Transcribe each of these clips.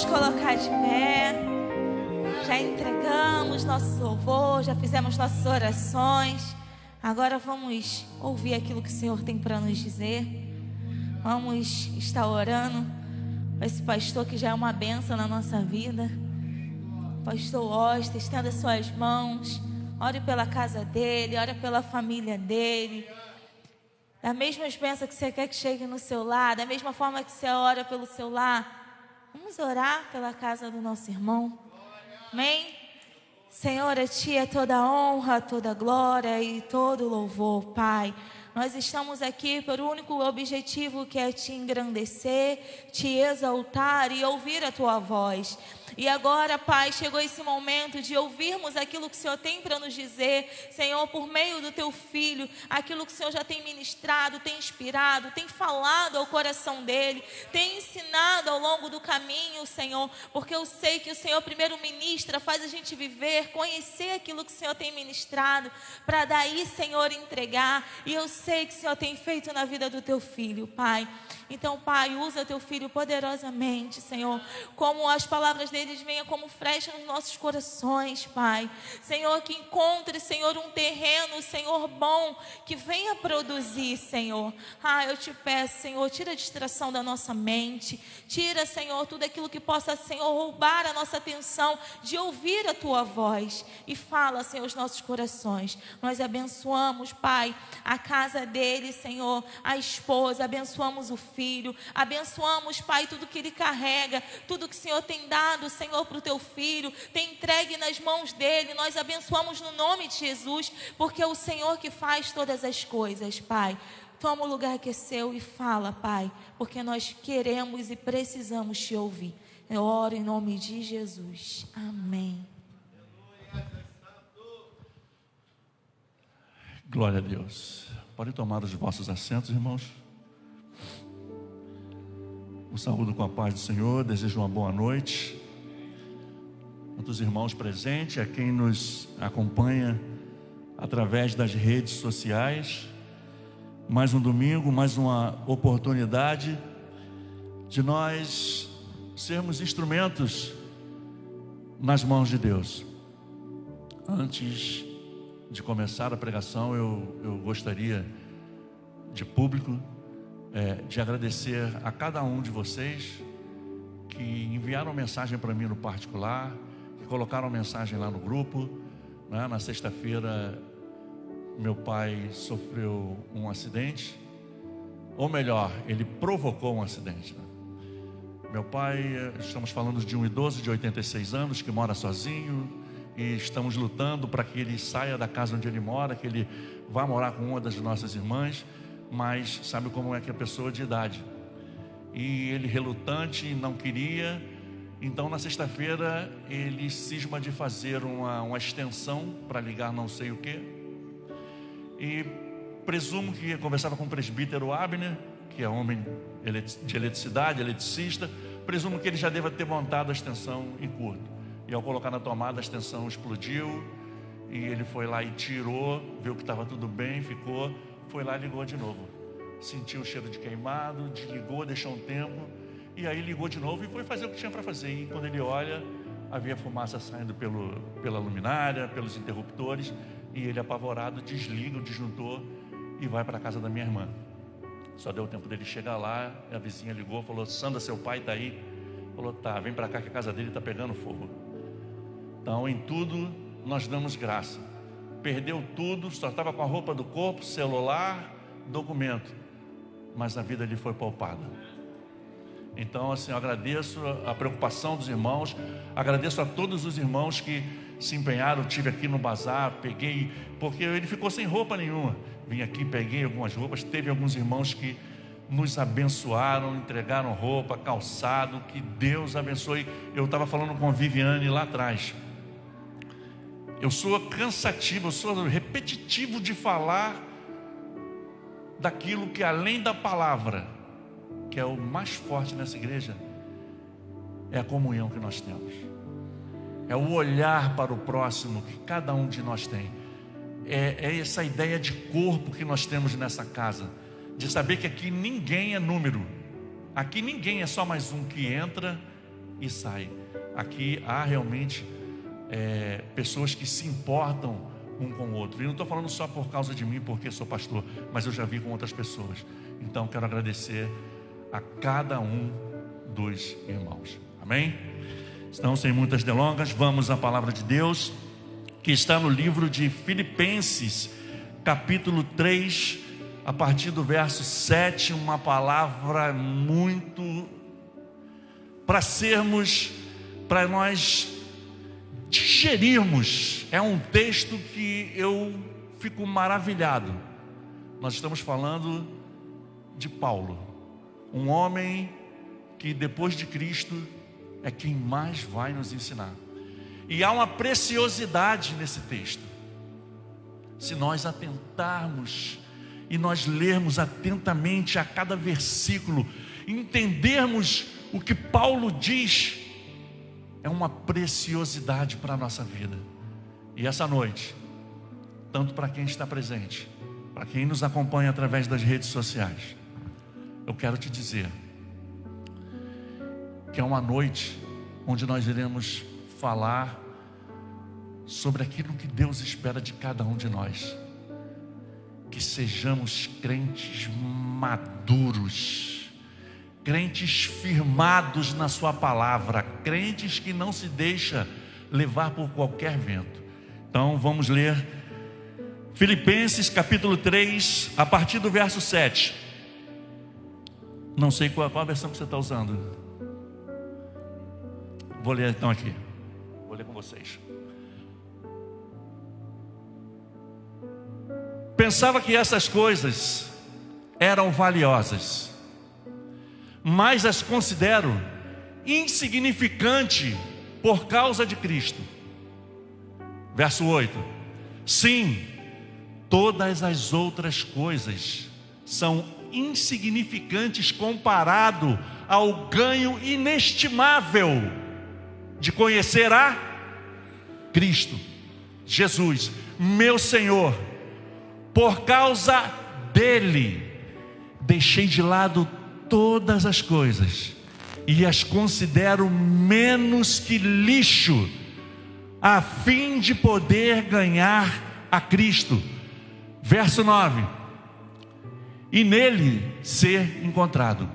colocar de pé. Já entregamos nosso louvor, já fizemos nossas orações. Agora vamos ouvir aquilo que o Senhor tem para nos dizer. Vamos estar orando para esse pastor que já é uma bênção na nossa vida. Pastor Oster, estenda suas mãos. Ore pela casa dele, ore pela família dele. Da mesma bênção que você quer que chegue no seu lar, da mesma forma que você ora pelo seu lar, vamos orar pela casa do nosso irmão. Amém? Senhor, a Ti é toda a honra, toda a glória e todo o louvor, Pai. Nós estamos aqui por um único objetivo, que é Te engrandecer, Te exaltar e ouvir a Tua voz. E agora, Pai, chegou esse momento de ouvirmos aquilo que o Senhor tem para nos dizer, Senhor, por meio do Teu Filho, aquilo que o Senhor já tem ministrado, tem inspirado, tem falado ao coração dele, tem ensinado ao longo do caminho, Senhor, porque eu sei que o Senhor primeiro ministra, faz a gente viver, conhecer aquilo que o Senhor tem ministrado, para daí, Senhor, entregar. E eu sei que o Senhor tem feito na vida do Teu Filho, Pai. Então, Pai, usa Teu Filho poderosamente, Senhor, como as palavras deles venham como flecha nos nossos corações, Pai. Senhor, que encontre, Senhor, um terreno, Senhor, bom, que venha produzir, Senhor. Eu te peço, Senhor, tira a distração da nossa mente, tira, Senhor, tudo aquilo que possa, Senhor, roubar a nossa atenção de ouvir a Tua voz, e fala, Senhor, os nossos corações. Nós abençoamos, Pai, a casa dele, Senhor, a esposa, abençoamos o filho, abençoamos, Pai, tudo que ele carrega, tudo que o Senhor tem dado, Senhor, para o Teu filho, tem entregue nas mãos dele. Nós abençoamos no nome de Jesus, porque é o Senhor que faz todas as coisas, Pai. Toma o lugar que é seu e fala, Pai, porque nós queremos e precisamos Te ouvir. Eu oro em nome de Jesus. Amém. Glória a Deus. Podem tomar os vossos assentos, irmãos. Eu saúdo com a paz do Senhor, desejo uma boa noite. Tantos irmãos presentes, a quem nos acompanha através das redes sociais. Mais um domingo, mais uma oportunidade de nós sermos instrumentos nas mãos de Deus. Antes de começar a pregação, eu gostaria, de público, de agradecer a cada um de vocês que enviaram mensagem para mim no particular, que colocaram mensagem lá no grupo, né? Na sexta-feira, meu pai sofreu um acidente, ou melhor, ele provocou um acidente, né? Meu pai, estamos falando de um idoso de 86 anos que mora sozinho, e estamos lutando para que ele saia da casa onde ele mora, que ele vá morar com uma das nossas irmãs, mas sabe como é que é a pessoa de idade, e ele relutante, não queria. Então na sexta-feira ele cisma de fazer uma extensão para ligar não sei o que, e presumo que conversava com o presbítero Abner, que é homem de eletricidade, eletricista. Presumo que ele já deva ter montado a extensão em curto, e ao colocar na tomada a extensão explodiu, e ele foi lá e tirou, viu que estava tudo bem, ficou, foi lá e ligou de novo, sentiu o cheiro de queimado, desligou, deixou um tempo, e aí ligou de novo e foi fazer o que tinha para fazer. E quando ele olha, havia fumaça saindo pela luminária, pelos interruptores, e ele, apavorado, desliga o disjuntor e vai para a casa da minha irmã. Só deu tempo dele chegar lá, a vizinha ligou, falou: Sandra, seu pai está aí? Falou: tá, vem para cá que a casa dele está pegando fogo. Então, em tudo nós damos graça. Perdeu tudo, só estava com a roupa do corpo, celular, documento, mas a vida lhe foi poupada. Então, assim, eu agradeço a preocupação dos irmãos, agradeço a todos os irmãos que se empenharam. Tive aqui no bazar, peguei, porque ele ficou sem roupa nenhuma, vim aqui, peguei algumas roupas. Teve alguns irmãos que nos abençoaram, entregaram roupa, calçado, que Deus abençoe. Eu estava falando com a Viviane lá atrás, eu sou cansativo, eu sou repetitivo de falar daquilo que, além da palavra, que é o mais forte nessa igreja, é a comunhão que nós temos, é o olhar para o próximo que cada um de nós tem, é essa ideia de corpo que nós temos nessa casa, de saber que aqui ninguém é número, aqui ninguém é só mais um que entra e sai. Aqui há realmente pessoas que se importam um com o outro. E não estou falando só por causa de mim, porque sou pastor, mas eu já vi com outras pessoas. Então quero agradecer a cada um dos irmãos. Amém? Então, sem muitas delongas, vamos à palavra de Deus, que está no livro de Filipenses, capítulo 3, a partir do verso 7, uma palavra muito para nós digerirmos. É um texto que eu fico maravilhado. Nós estamos falando de Paulo, um homem que depois de Cristo é quem mais vai nos ensinar. E há uma preciosidade nesse texto. Se nós atentarmos e nós lermos atentamente a cada versículo, entendermos o que Paulo diz, é uma preciosidade para a nossa vida. E essa noite, tanto para quem está presente, para quem nos acompanha através das redes sociais, eu quero te dizer que é uma noite onde nós iremos falar sobre aquilo que Deus espera de cada um de nós. Que sejamos crentes maduros, crentes firmados na sua palavra, crentes que não se deixam levar por qualquer vento. Então vamos ler Filipenses capítulo 3, a partir do verso 7. Não sei qual a versão que você está usando. Vou ler então aqui. Vou ler com vocês. Pensava que essas coisas eram valiosas, mas as considero insignificante por causa de Cristo. Verso 8. Sim, todas as outras coisas são insignificantes comparado ao ganho inestimável de conhecer a Cristo Jesus, meu Senhor. Por causa dele deixei de lado todas as coisas e as considero menos que lixo, a fim de poder ganhar a Cristo. Verso 9. E nele ser encontrado.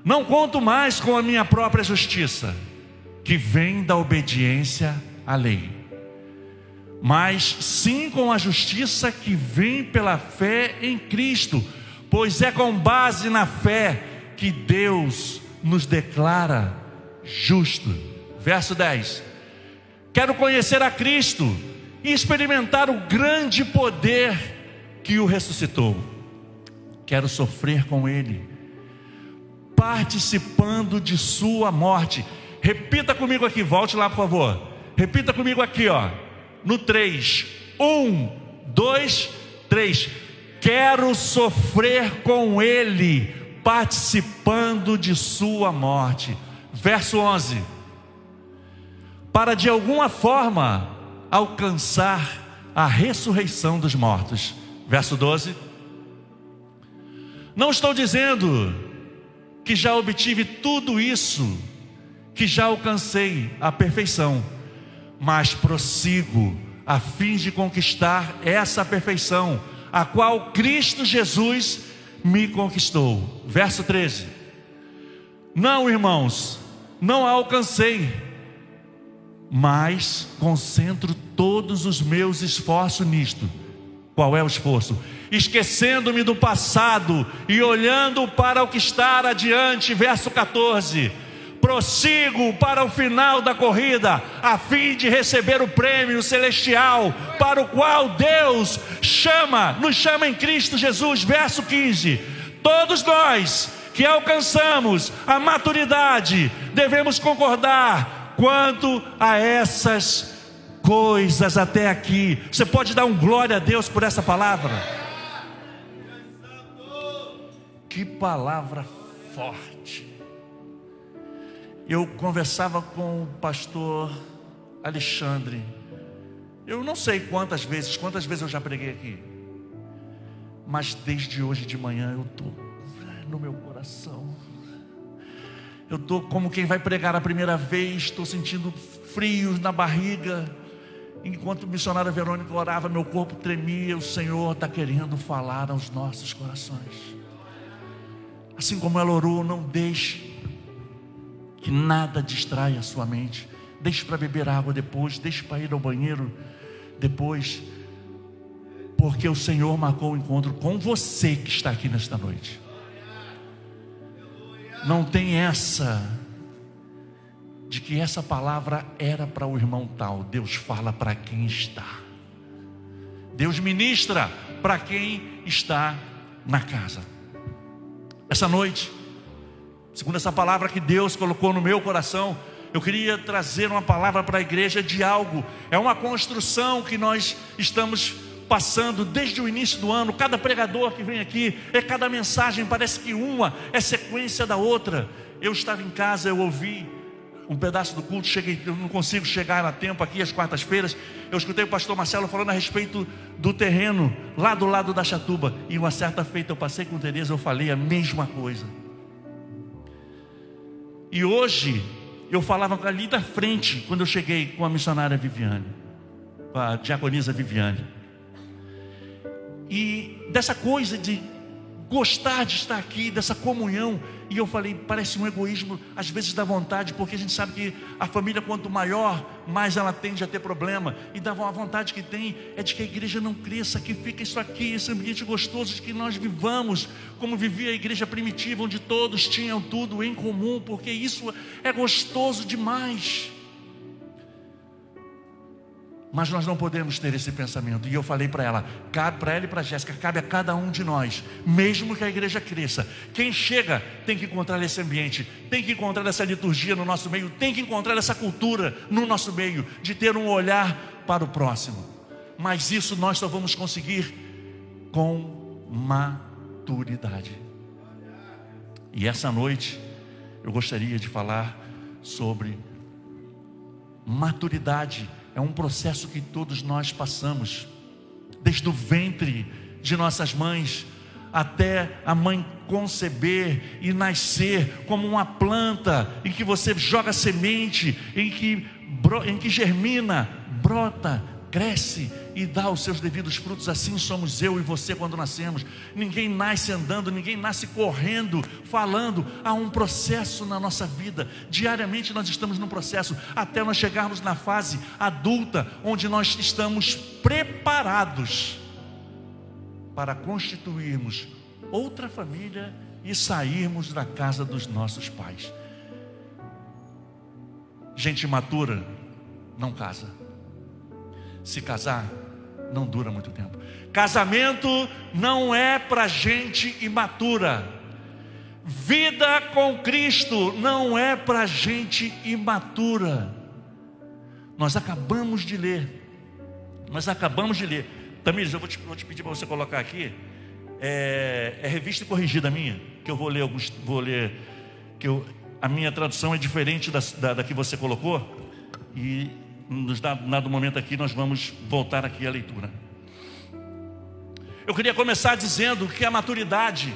Não conto mais com a minha própria justiça, que vem da obediência à lei, mas sim com a justiça que vem pela fé em Cristo, pois é com base na fé que Deus nos declara justo. Verso 10. Quero conhecer a Cristo e experimentar o grande poder que o ressuscitou. Quero sofrer com Ele, participando de sua morte. Repita comigo aqui, volte lá por favor. Repita comigo aqui, ó, no 3. 1, 2, 3. Quero sofrer com Ele, participando de sua morte. Verso 11. Para de alguma forma alcançar a ressurreição dos mortos. Verso 12. Não estou dizendo que já obtive tudo isso, que já alcancei a perfeição, mas prossigo a fim de conquistar essa perfeição, a qual Cristo Jesus me conquistou. Verso 13. Não, irmãos, não a alcancei, mas concentro todos os meus esforços nisto. Qual é o esforço? Esquecendo-me do passado e olhando para o que está adiante. Verso 14. Prossigo para o final da corrida, a fim de receber o prêmio celestial, para o qual Deus nos chama em Cristo Jesus. Verso 15. Todos nós que alcançamos a maturidade, devemos concordar quanto a essas coisas até aqui. Você pode dar um glória a Deus por essa palavra? Que palavra forte. Eu conversava com o pastor Alexandre. Eu não sei quantas vezes eu já preguei aqui, mas desde hoje de manhã eu estou no meu coração. Eu estou como quem vai pregar a primeira vez, estou sentindo frios na barriga. Enquanto a missionária Verônica orava, meu corpo tremia. O Senhor está querendo falar aos nossos corações. Assim como ela orou, não deixe que nada distraia a sua mente. Deixe para beber água depois, deixe para ir ao banheiro depois, porque o Senhor marcou o encontro com você que está aqui nesta noite. Não tem essa de que essa palavra era para o irmão tal. Deus fala para quem está. Deus ministra para quem está na casa. Essa noite, segundo essa palavra que Deus colocou no meu coração, eu queria trazer uma palavra para a igreja de algo. É uma construção que nós estamos passando desde o início do ano. Cada pregador que vem aqui, cada mensagem, parece que uma é sequência da outra. Eu estava em casa, eu ouvi um pedaço do culto, eu não consigo chegar a tempo aqui às quartas-feiras. Eu escutei o pastor Marcelo falando a respeito do terreno lá do lado da Chatuba, e uma certa feita eu passei com Tereza, eu falei a mesma coisa. E hoje eu falava ali da frente, quando eu cheguei com a missionária Viviane, com a diaconisa Viviane, e dessa coisa de gostar de estar aqui, dessa comunhão. E eu falei, parece um egoísmo, às vezes dá vontade, porque a gente sabe que a família quanto maior, mais ela tende a ter problema. E dá uma vontade que tem, é de que a igreja não cresça, que fica isso aqui, esse ambiente gostoso, de que nós vivamos como vivia a igreja primitiva, onde todos tinham tudo em comum, porque isso é gostoso demais. Mas nós não podemos ter esse pensamento. E eu falei para ela, cabe para ela e para a Jéssica, cabe a cada um de nós, mesmo que a igreja cresça. Quem chega tem que encontrar esse ambiente, tem que encontrar essa liturgia no nosso meio, tem que encontrar essa cultura no nosso meio, de ter um olhar para o próximo. Mas isso nós só vamos conseguir com maturidade. E essa noite eu gostaria de falar sobre maturidade. É um processo que todos nós passamos, desde o ventre de nossas mães, até a mãe conceber e nascer como uma planta, em que você joga semente, em que germina, brota, cresce e dá os seus devidos frutos. Assim somos eu e você quando nascemos. Ninguém nasce andando, ninguém nasce correndo, falando. Há um processo na nossa vida. Diariamente nós estamos num processo, até nós chegarmos na fase adulta, onde nós estamos preparados para constituirmos outra família e sairmos da casa dos nossos pais. Gente imatura não casa. Se casar, não dura muito tempo. Casamento não é para gente imatura. Vida com Cristo não é para gente imatura. Nós acabamos de ler. Tamires, eu vou te pedir para você colocar aqui. É revista corrigida minha, que eu vou ler, a minha tradução é diferente da que você colocou. E nos dado momento aqui, nós vamos voltar aqui à leitura. Eu queria começar dizendo que a maturidade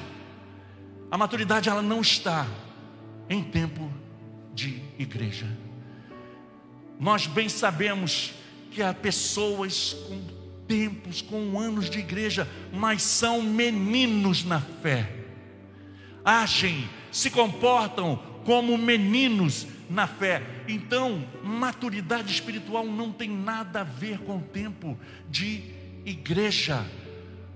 ela não está em tempo de igreja. Nós bem sabemos que há pessoas com tempos, com anos de igreja, mas são meninos na fé. Agem, se comportam como meninos na fé. Então, maturidade espiritual não tem nada a ver com o tempo de igreja.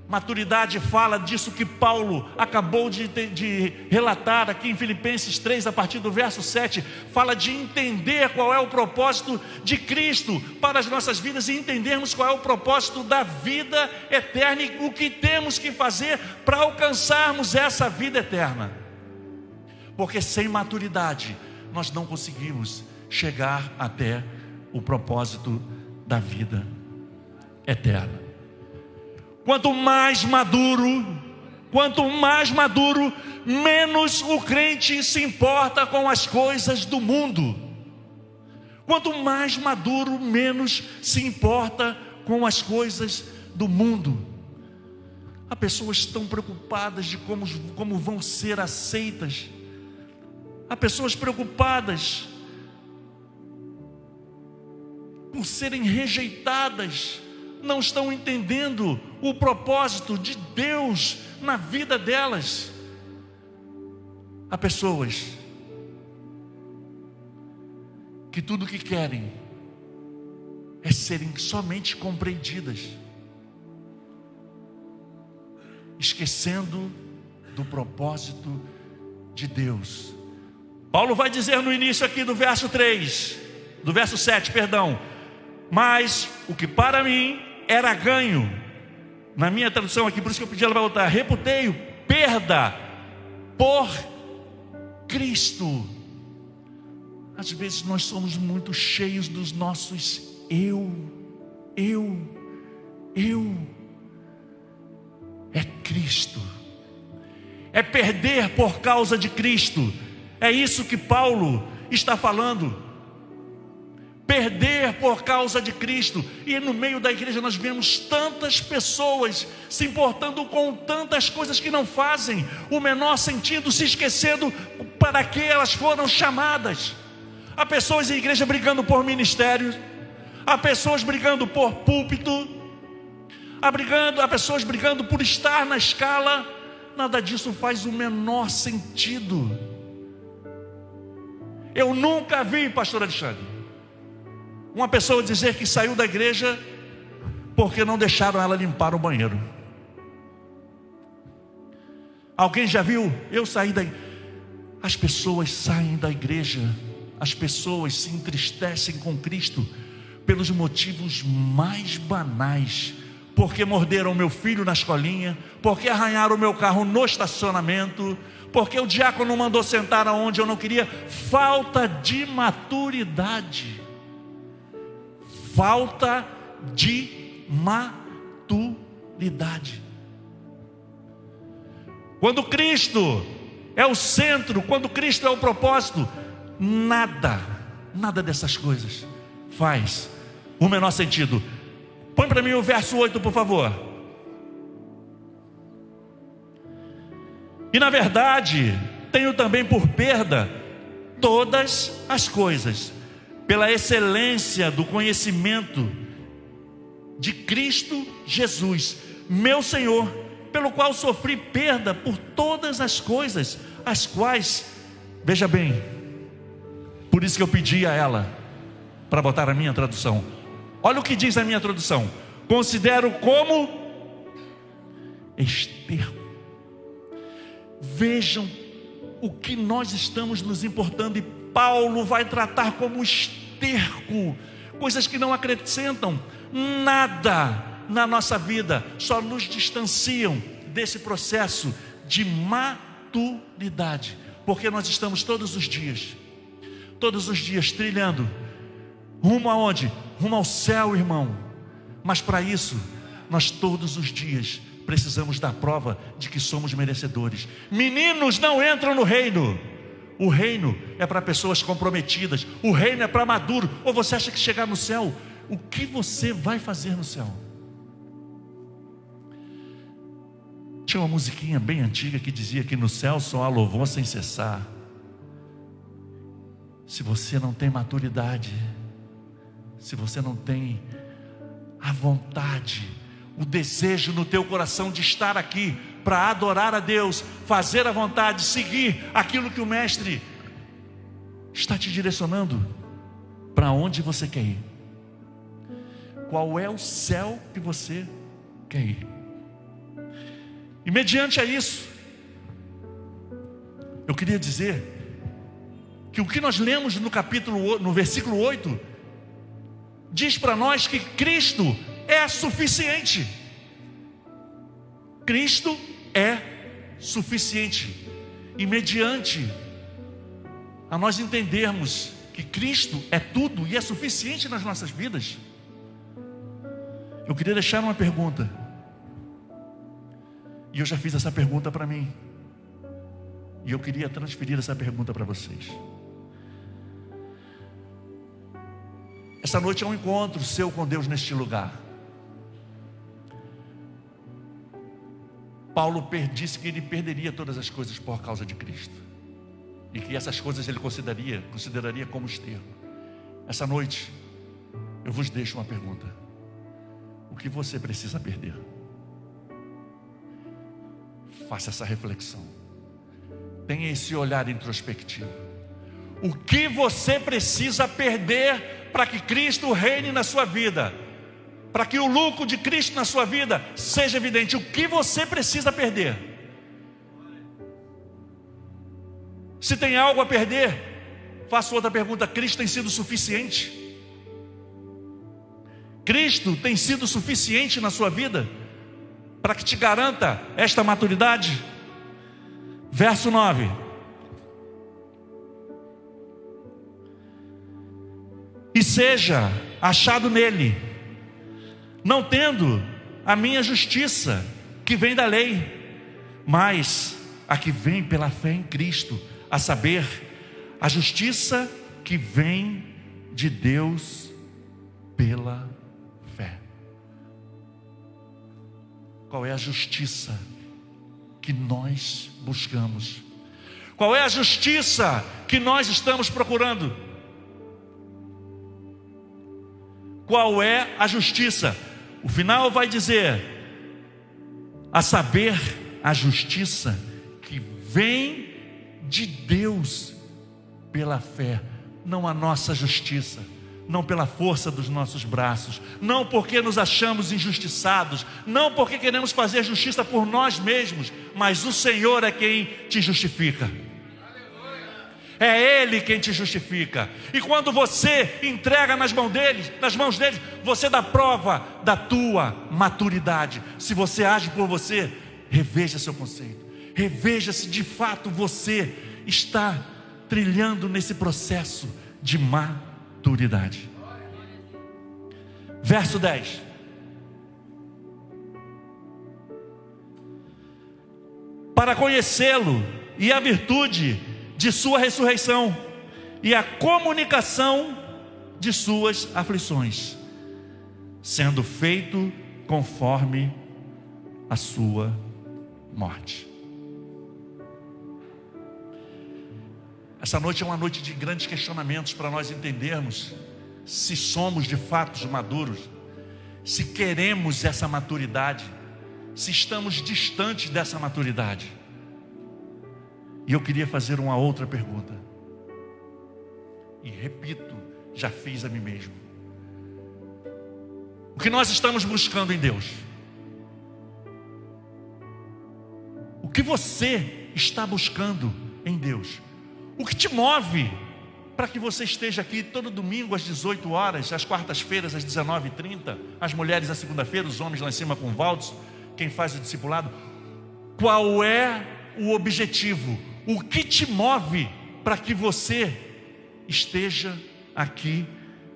Maturidade fala disso que Paulo acabou de relatar aqui em Filipenses 3, a partir do verso 7. Fala de entender qual é o propósito de Cristo para as nossas vidas e entendermos qual é o propósito da vida eterna e o que temos que fazer para alcançarmos essa vida eterna. Porque sem maturidade nós não conseguimos chegar até o propósito da vida eterna. Quanto mais maduro, menos o crente se importa com as coisas do mundo. Quanto mais maduro, menos se importa com as coisas do mundo. Há pessoas tão preocupadas de como vão ser aceitas. Há pessoas preocupadas por serem rejeitadas, não estão entendendo o propósito de Deus na vida delas. Há pessoas que tudo o que querem é serem somente compreendidas, esquecendo do propósito de Deus. Paulo vai dizer no início aqui do verso 3, do verso 7, perdão: mas o que para mim era ganho, na minha tradução aqui, por isso que eu pedi ela para voltar, reputei-o perda por Cristo. Às vezes nós somos muito cheios dos nossos eu. É Cristo, é perder por causa de Cristo. É isso que Paulo está falando. Perder por causa de Cristo. E no meio da igreja nós vemos tantas pessoas se importando com tantas coisas que não fazem o menor sentido, se esquecendo para que elas foram chamadas. Há pessoas em igreja brigando por ministérios, há pessoas brigando por púlpito, há pessoas brigando por estar na escala. Nada disso faz o menor sentido. Eu nunca vi, pastor Alexandre, uma pessoa dizer que saiu da igreja porque não deixaram ela limpar o banheiro. Alguém já viu? Eu saí da igreja. As pessoas saem da igreja, as pessoas se entristecem com Cristo pelos motivos mais banais. Porque morderam meu filho na escolinha, porque arranharam o meu carro no estacionamento, porque o diácono mandou sentar aonde eu não queria. Falta de maturidade. Falta de maturidade. Quando Cristo é o centro, quando Cristo é o propósito, nada dessas coisas faz o menor sentido. Põe para mim o verso 8, por favor. E na verdade, tenho também por perda todas as coisas, pela excelência do conhecimento de Cristo Jesus, meu Senhor, pelo qual sofri perda por todas as coisas, as quais, veja bem, por isso que eu pedi a ela para botar a minha tradução. Olha o que diz a minha tradução: considero como esterco. Vejam o que nós estamos nos importando, e Paulo vai tratar como esterco, coisas que não acrescentam nada na nossa vida, só nos distanciam desse processo de maturidade, porque nós estamos todos os dias trilhando rumo aonde? Rumo ao céu, irmão. Mas para isso, nós todos os dias precisamos dar prova de que somos merecedores. Meninos não entram no reino. O reino é para pessoas comprometidas. O reino é para maduro. Ou você acha que chegar no céu, o que você vai fazer no céu? Tinha uma musiquinha bem antiga que dizia que no céu só há louvor sem cessar. Se você não tem maturidade, se você não tem a vontade, o desejo no teu coração de estar aqui para adorar a Deus, fazer a vontade, seguir aquilo que o Mestre está te direcionando, para onde você quer ir? Qual é o céu que você quer ir? E mediante a isso, eu queria dizer que o que nós lemos no versículo 8, diz para nós que Cristo é suficiente. Cristo é suficiente. E mediante a nós entendermos que Cristo é tudo e é suficiente nas nossas vidas, eu queria deixar uma pergunta. E eu já fiz essa pergunta para mim, e eu queria transferir essa pergunta para vocês. Essa noite é um encontro seu com Deus neste lugar. Paulo disse que ele perderia todas as coisas por causa de Cristo. e que essas coisas ele consideraria como esterco. Essa noite eu vos deixo uma pergunta: o que você precisa perder? Faça essa reflexão, tenha esse olhar introspectivo. O que você precisa perder para que Cristo reine na sua vida, para que o lucro de Cristo na sua vida seja evidente? O que você precisa perder? Se tem algo a perder, faço outra pergunta: Cristo tem sido suficiente? Cristo tem sido suficiente na sua vida para que te garanta esta maturidade? Verso 9: e seja achado nele, não tendo a minha justiça que vem da lei, mas a que vem pela fé em Cristo, a saber, a justiça que vem de Deus pela fé. Qual é a justiça que nós buscamos? Qual é a justiça que nós estamos procurando? Qual é a justiça? O final vai dizer: a saber, a justiça que vem de Deus pela fé. Não a nossa justiça, não pela força dos nossos braços, não porque nos achamos injustiçados, não porque queremos fazer justiça por nós mesmos, mas o Senhor é quem te justifica. É Ele quem te justifica. E quando você entrega nas mãos dele, você dá prova da tua maturidade. Se você age por você, reveja seu conceito, reveja se de fato você está trilhando nesse processo de maturidade. Verso 10: para conhecê-lo e a virtude de sua ressurreição e a comunicação de suas aflições, sendo feito conforme a sua morte. Essa noite é uma noite de grandes questionamentos para nós entendermos se somos de fato maduros, se queremos essa maturidade, se estamos distantes dessa maturidade. E eu queria fazer uma outra pergunta, e repito, já fiz a mim mesmo: o que nós estamos buscando em Deus? O que você está buscando em Deus? O que te move para que você esteja aqui todo domingo às 18 horas, às quartas-feiras às 19h30, as mulheres à segunda-feira, os homens lá em cima com Valdes, quem faz o discipulado? Qual é o objetivo? O que te move para que você esteja aqui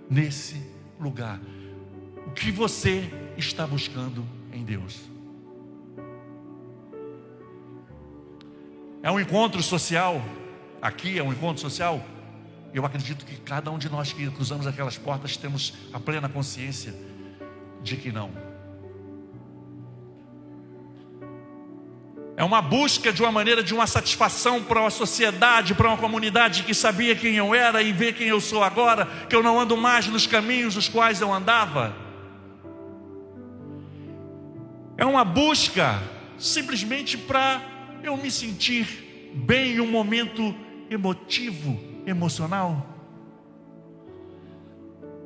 nesse lugar? O que você está buscando em Deus? É um encontro social? Aqui é um encontro social? Eu acredito que cada um de nós que cruzamos aquelas portas temos a plena consciência de que não. É uma busca de uma maneira, de uma satisfação para uma sociedade, para uma comunidade que sabia quem eu era e vê quem eu sou agora, que eu não ando mais nos caminhos nos quais eu andava. É uma busca simplesmente para eu me sentir bem em um momento emotivo, emocional?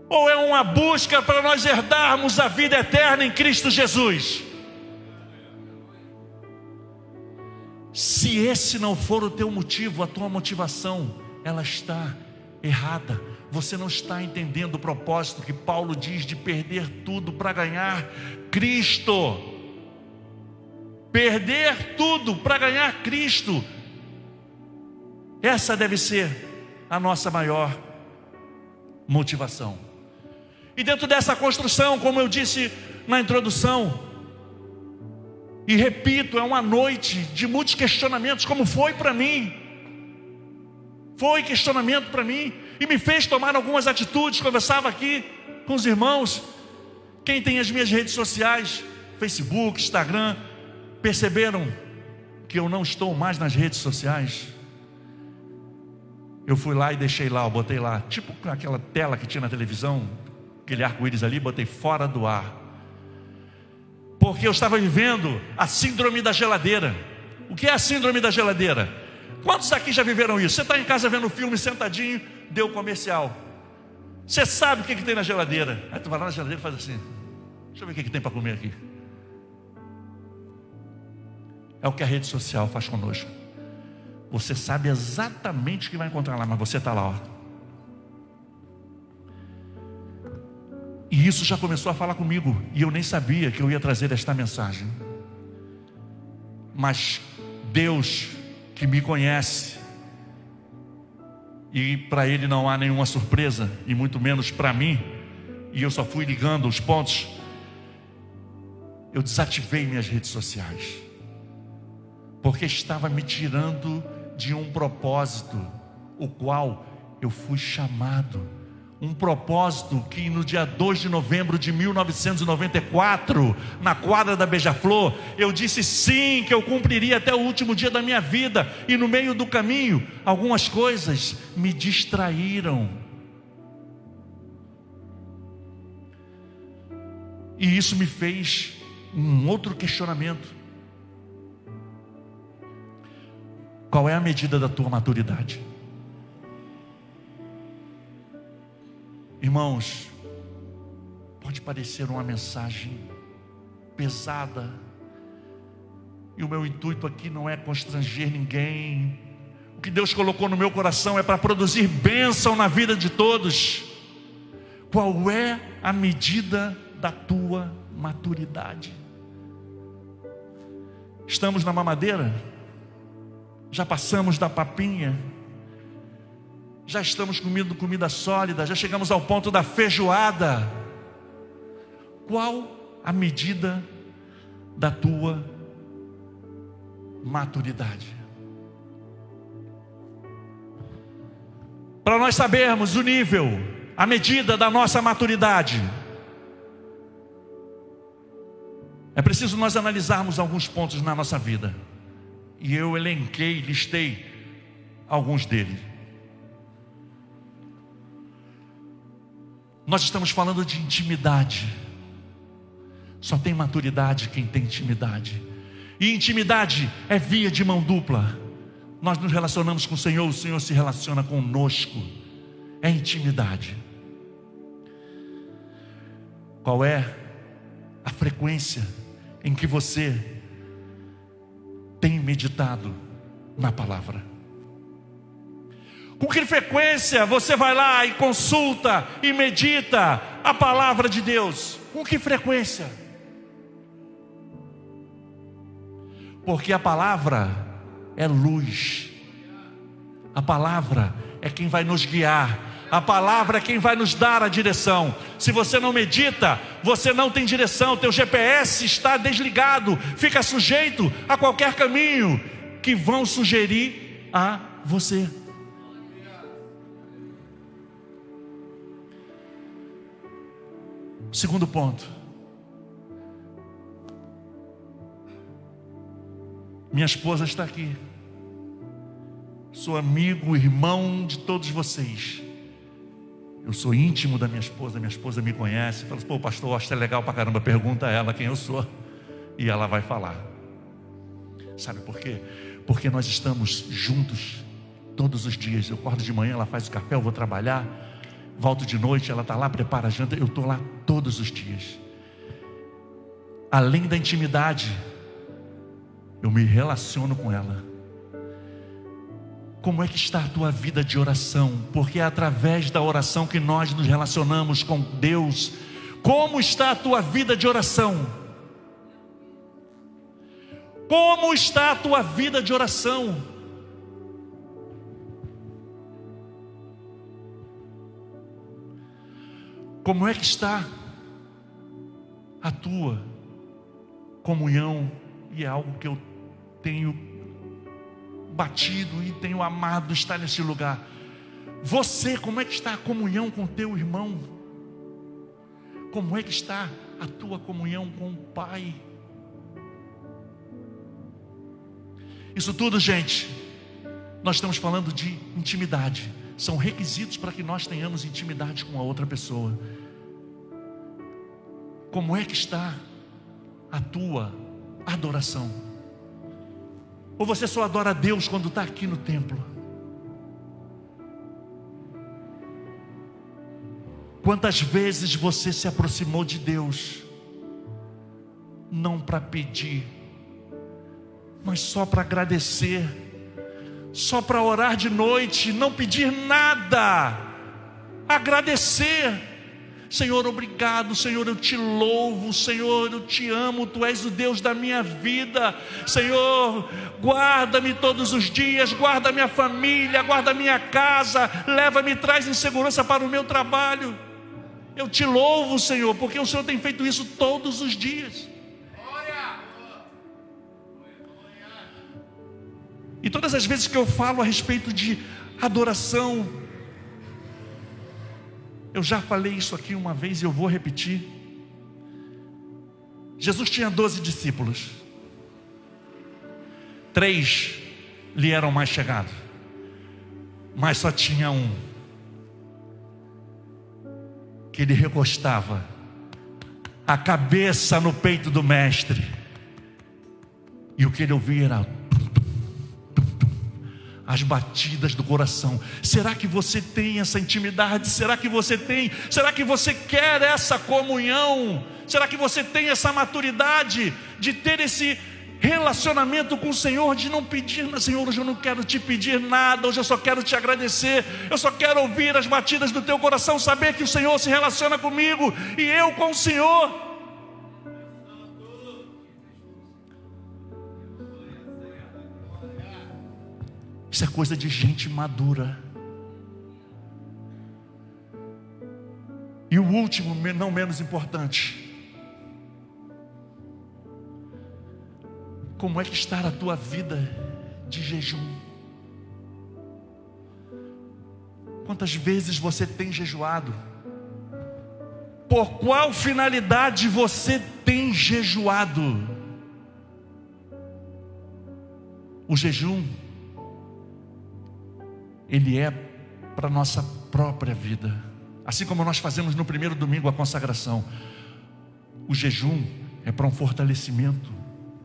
Ou é uma busca para nós herdarmos a vida eterna em Cristo Jesus? Se esse não for o teu motivo, a tua motivação, ela está errada. Você não está entendendo o propósito que Paulo diz de perder tudo para ganhar Cristo. Perder tudo para ganhar Cristo. Essa deve ser a nossa maior motivação. E dentro dessa construção, como eu disse na introdução, e repito, é uma noite de muitos questionamentos, como foi para mim. Foi questionamento para mim, e me fez tomar algumas atitudes. Conversava aqui com os irmãos. Quem tem as minhas redes sociais, Facebook, Instagram, perceberam que eu não estou mais nas redes sociais? Eu fui lá e deixei lá, eu botei lá, tipo aquela tela que tinha na televisão, aquele arco-íris ali, botei fora do ar. Porque eu estava vivendo a síndrome da geladeira. O que é a síndrome da geladeira? Quantos aqui já viveram isso? Você está em casa vendo filme, sentadinho, deu comercial. Você sabe o que tem na geladeira. Aí tu vai lá na geladeira e faz assim: deixa eu ver o que tem para comer aqui. É o que a rede social faz conosco. Você sabe exatamente o que vai encontrar lá, mas você está lá, ó. E isso já começou a falar comigo, e eu nem sabia que eu ia trazer esta mensagem. Mas Deus, que me conhece, e para Ele não há nenhuma surpresa, e muito menos para mim, e eu só fui ligando os pontos, eu desativei minhas redes sociais, porque estava me tirando de um propósito, o qual eu fui chamado. Um propósito que no dia 2 de novembro de 1994, na quadra da Beija-Flor, eu disse sim, que eu cumpriria até o último dia da minha vida. E no meio do caminho, algumas coisas me distraíram. E isso me fez um outro questionamento. Qual é a medida da tua maturidade? Irmãos, pode parecer uma mensagem pesada, e o meu intuito aqui não é constranger ninguém. O que Deus colocou no meu coração é para produzir bênção na vida de todos. Qual é a medida da tua maturidade? Estamos na mamadeira? Já passamos da papinha? Já estamos comendo comida sólida? Já chegamos ao ponto da feijoada? Qual a medida da tua maturidade? Para nós sabermos o nível, a medida da nossa maturidade, é preciso nós analisarmos alguns pontos na nossa vida. E eu elenquei, listei alguns deles. Nós estamos falando de intimidade. Só tem maturidade quem tem intimidade. E intimidade é via de mão dupla. Nós nos relacionamos com o Senhor se relaciona conosco. É intimidade. Qual é a frequência em que você tem meditado na palavra? Com que frequência você vai lá e consulta e medita a palavra de Deus? Com que frequência? Porque a palavra é luz. A palavra é quem vai nos guiar. A palavra é quem vai nos dar a direção. Se você não medita, você não tem direção. Teu GPS está desligado, fica sujeito a qualquer caminho que vão sugerir a você. Segundo ponto. Minha esposa está aqui. Sou amigo, irmão de todos vocês. Eu sou íntimo da minha esposa me conhece. Fala, pô, pastor, acho que é legal pra caramba. Pergunta a ela quem eu sou, e ela vai falar. Sabe por quê? Porque nós estamos juntos todos os dias. Eu acordo de manhã, ela faz o café, eu vou trabalhar. Volto de noite, ela está lá, prepara a janta. Eu estou lá todos os dias. Além da intimidade, eu me relaciono com ela. Como é que está a tua vida de oração? Porque é através da oração que nós nos relacionamos com Deus. Como está a tua vida de oração? Como está a tua vida de oração? Como é que está a tua comunhão? E é algo que eu tenho batido e tenho amado estar nesse lugar. Você, como é que está a comunhão com teu irmão? Como é que está a tua comunhão com o Pai? Isso tudo, gente, Nós estamos falando de intimidade. São requisitos para que nós tenhamos intimidade com a outra pessoa. Como é que está a tua adoração? Ou você só adora a Deus quando está aqui no templo? Quantas vezes você se aproximou de Deus, não para pedir, mas só para agradecer, só para orar de noite, não pedir nada, agradecer. Senhor, obrigado. Senhor, eu te louvo. Senhor, eu te amo. Tu és o Deus da minha vida. Senhor, guarda-me todos os dias, guarda minha família, guarda minha casa, leva-me, traz em segurança para o meu trabalho. Eu te louvo, Senhor, porque o Senhor tem feito isso todos os dias. E todas as vezes que eu falo a respeito de adoração, eu já falei isso aqui uma vez e eu vou repetir. Jesus tinha 12 discípulos. 3 lhe eram mais chegados, mas só tinha um que ele recostava a cabeça no peito do mestre, e o que ele ouvia era as batidas do coração. Será que você tem essa intimidade? Será que você tem? Será que você quer essa comunhão? Será que você tem essa maturidade de ter esse relacionamento com o Senhor, de não pedir, Senhor, hoje eu não quero te pedir nada, hoje eu só quero te agradecer, eu só quero ouvir as batidas do teu coração, saber que o Senhor se relaciona comigo e eu com o Senhor. Isso é coisa de gente madura. E o último, não menos importante: como é que está a tua vida de jejum? Quantas vezes você tem jejuado? Por qual finalidade você tem jejuado? O jejum, ele é para a nossa própria vida. Assim como nós fazemos no primeiro domingo a consagração, o jejum é para um fortalecimento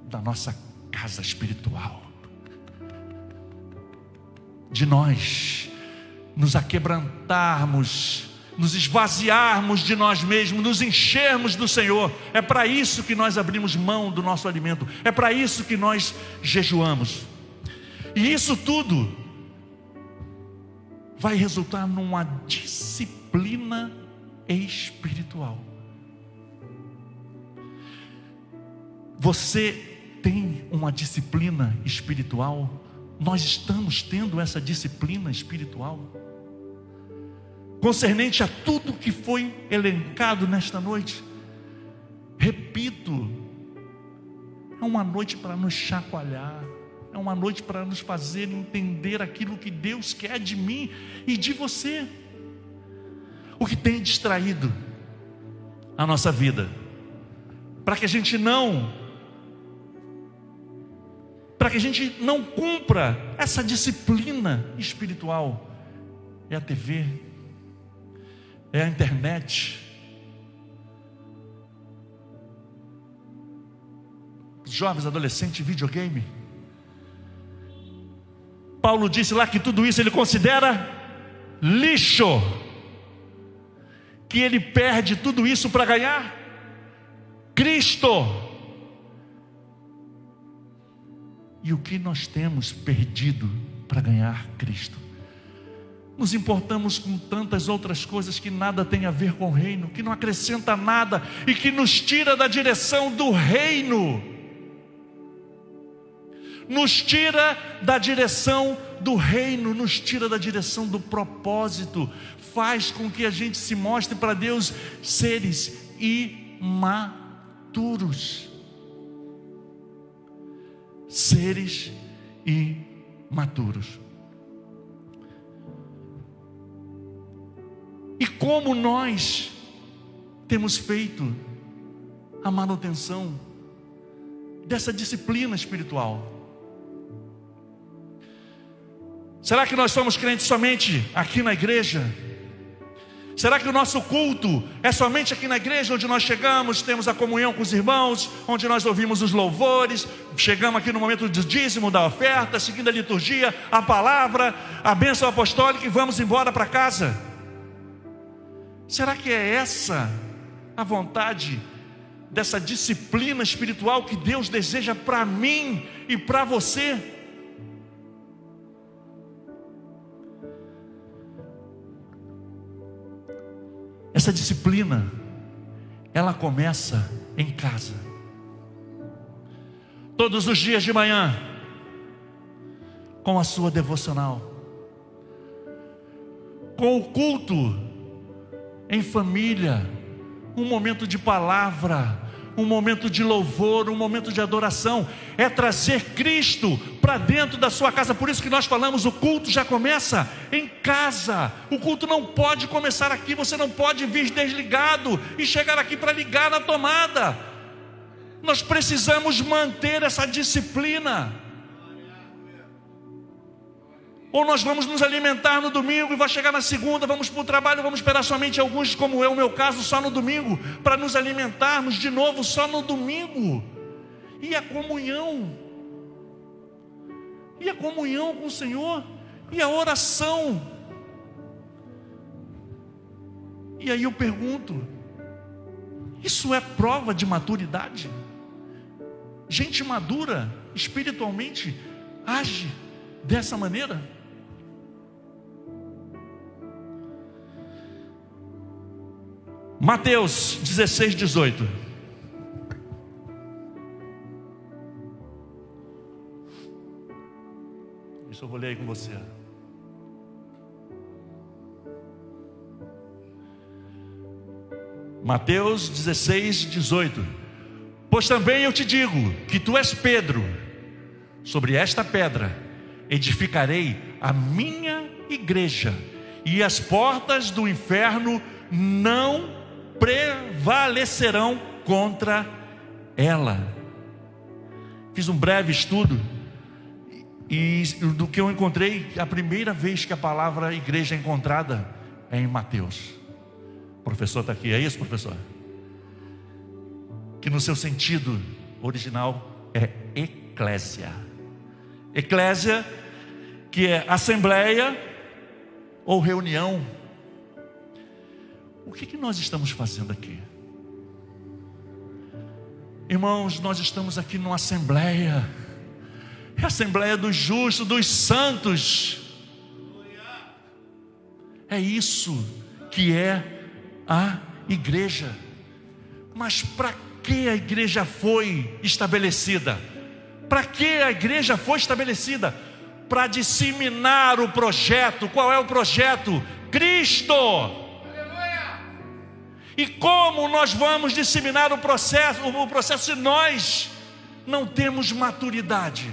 da nossa casa espiritual, de nós nos aquebrantarmos, nos esvaziarmos de nós mesmos, nos enchermos do Senhor. É para isso que nós abrimos mão do nosso alimento, é para isso que nós jejuamos. E isso tudo vai resultar numa disciplina espiritual. Você tem uma disciplina espiritual? Nós estamos tendo essa disciplina espiritual concernente a tudo que foi elencado nesta noite. Repito, é uma noite para nos chacoalhar, é uma noite para nos fazer entender aquilo que Deus quer de mim e de você. O que tem distraído a nossa vida, para que a gente não cumpra essa disciplina espiritual, é a TV, é a internet, jovens, adolescentes, videogame. Paulo disse lá que tudo isso ele considera lixo, que ele perde tudo isso para ganhar Cristo. E o que nós temos perdido para ganhar Cristo? Nos importamos com tantas outras coisas que nada tem a ver com o reino, que não acrescenta nada e que nos tira da direção do reino, nos tira da direção do reino, nos tira da direção do propósito, faz com que a gente se mostre para Deus seres imaturos. Seres imaturos. E como nós temos feito a manutenção dessa disciplina espiritual? Será que nós somos crentes somente aqui na igreja? Será que o nosso culto é somente aqui na igreja, onde nós chegamos, temos a comunhão com os irmãos, onde nós ouvimos os louvores, chegamos aqui no momento do dízimo, da oferta, seguindo a liturgia, a palavra, a bênção apostólica e vamos embora para casa? Será que é essa a vontade dessa disciplina espiritual que Deus deseja para mim e para você? Essa disciplina, ela começa em casa. Todos os dias de manhã, com a sua devocional, com o culto em família, um momento de palavra, um momento de louvor, um momento de adoração. É trazer Cristo para dentro da sua casa. Por isso que nós falamos, o culto já começa em casa. O culto não pode começar aqui. Você não pode vir desligado e chegar aqui para ligar na tomada. Nós precisamos manter essa disciplina. Ou nós vamos nos alimentar no domingo e vai chegar na segunda, vamos para o trabalho, vamos esperar somente alguns, como é o meu caso, só no domingo, para nos alimentarmos de novo só no domingo. E a comunhão? E a comunhão com o Senhor? E a oração? E aí eu pergunto, isso é prova de maturidade? Gente madura, espiritualmente, age dessa maneira? Mateus 16, 18. Isso eu vou ler aí com você. Mateus 16, 18. Pois também eu te digo que tu és Pedro, sobre esta pedra edificarei a minha igreja, e as portas do inferno não prevalecerão contra ela. Fiz um breve estudo e do que eu encontrei, a primeira vez que a palavra igreja é encontrada é em Mateus. O professor está aqui, é isso, professor? Que no seu sentido original é eclésia. Eclésia, que é assembleia ou reunião. O que nós estamos fazendo aqui? Irmãos, nós estamos aqui numa assembleia. É a assembleia dos justos, dos santos. É isso que é a igreja. Mas para que a igreja foi estabelecida? Para que a igreja foi estabelecida? Para disseminar o projeto. Qual é o projeto? Cristo. E como nós vamos disseminar o processo se nós não temos maturidade?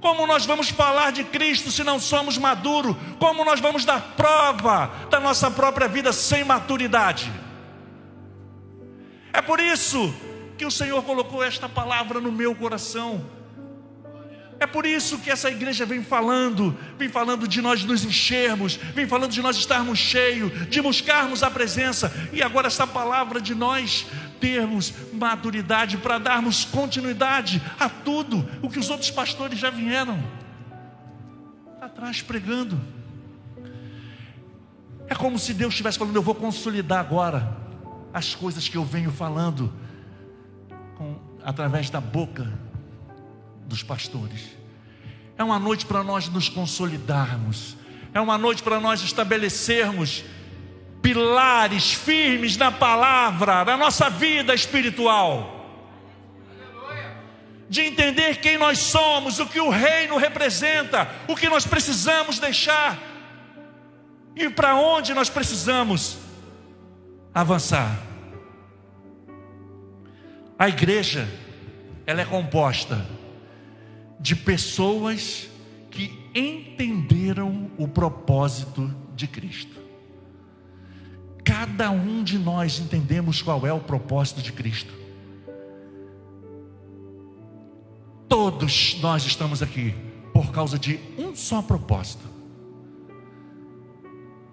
Como nós vamos falar de Cristo se não somos maduros? Como nós vamos dar prova da nossa própria vida sem maturidade? É por isso que o Senhor colocou esta palavra no meu coração. É por isso que essa igreja vem falando de nós nos enchermos, vem falando de nós estarmos cheios, de buscarmos a presença. E agora essa palavra de nós termos maturidade para darmos continuidade a tudo o que os outros pastores já vieram atrás pregando. É como se Deus estivesse falando, eu vou consolidar agora as coisas que eu venho falando através da boca dos pastores. É uma noite para nós nos consolidarmos. É uma noite para nós estabelecermos pilares firmes na palavra, na nossa vida espiritual. De entender quem nós somos, o que o reino representa, o que nós precisamos deixar e para onde nós precisamos avançar. A igreja, ela é composta de pessoas que entenderam o propósito de Cristo. Cada um de nós entendemos qual é o propósito de Cristo. Todos nós estamos aqui por causa de um só propósito: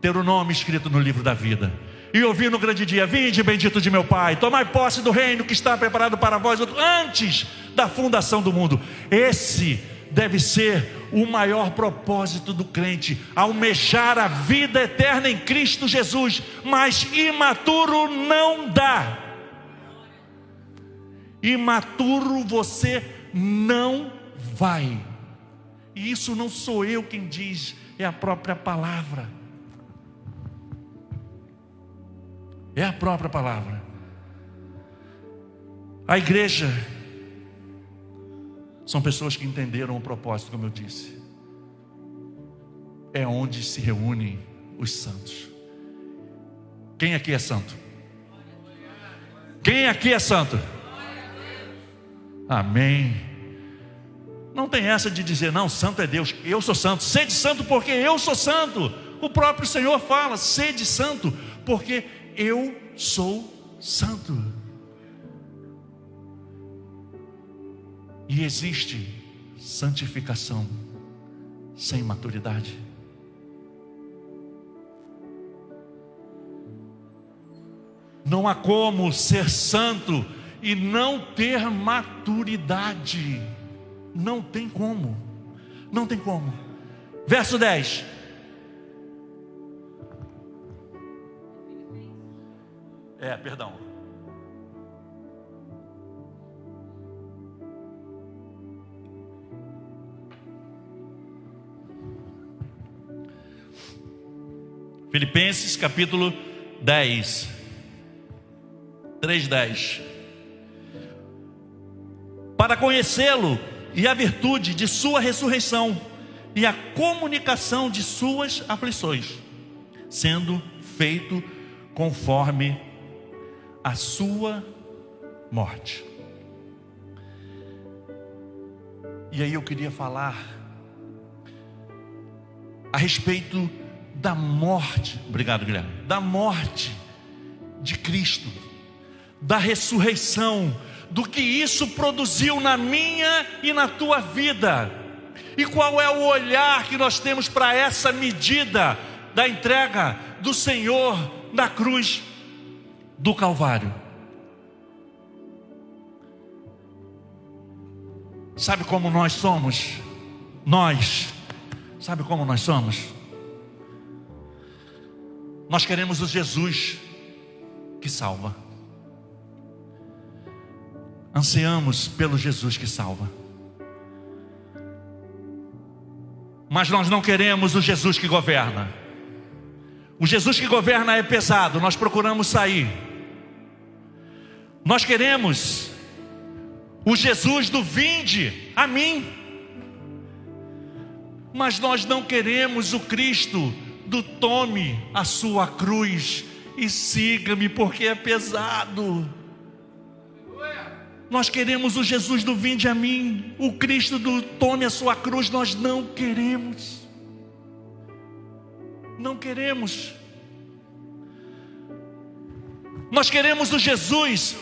ter o nome escrito no livro da vida. E ouvi no grande dia: vinde, bendito de meu Pai, tomai posse do reino que está preparado para vós antes da fundação do mundo. Esse deve ser o maior propósito do crente: almejar a vida eterna em Cristo Jesus. Mas imaturo não dá. Imaturo você não vai. E isso não sou eu quem diz, é a própria palavra. É a própria palavra. A igreja são pessoas que entenderam o propósito, como eu disse. É onde se reúnem os santos. Quem aqui é santo? Quem aqui é santo? Amém. Não tem essa de dizer: não, santo é Deus, eu sou santo. Sede santo porque eu sou santo. O próprio Senhor fala: sede santo porque eu sou santo. E existe santificação sem maturidade. Não há como ser santo e não ter maturidade. Não tem como. Não tem como. Verso 10. Perdão. Filipenses capítulo 10, 3:10. Para conhecê-lo e a virtude de sua ressurreição e a comunicação de suas aflições, sendo feito conforme a sua morte. E aí eu queria falar a respeito da morte, obrigado Guilherme, da morte de Cristo, da ressurreição, do que isso produziu na minha e na tua vida. E qual é o olhar que nós temos para essa medida da entrega do Senhor na cruz do Calvário? Sabe como nós somos? Sabe como nós somos? Nós queremos o Jesus que salva. Ansiamos pelo Jesus que salva. Mas nós não queremos o Jesus que governa. O Jesus que governa é pesado, nós procuramos sair. Nós queremos o Jesus do vinde a mim. Mas nós não queremos o Cristo do tome a sua cruz e siga-me, porque é pesado. Nós queremos o Jesus do vinde a mim, o Cristo do tome a sua cruz. Nós não queremos. Não queremos. Nós queremos o Jesus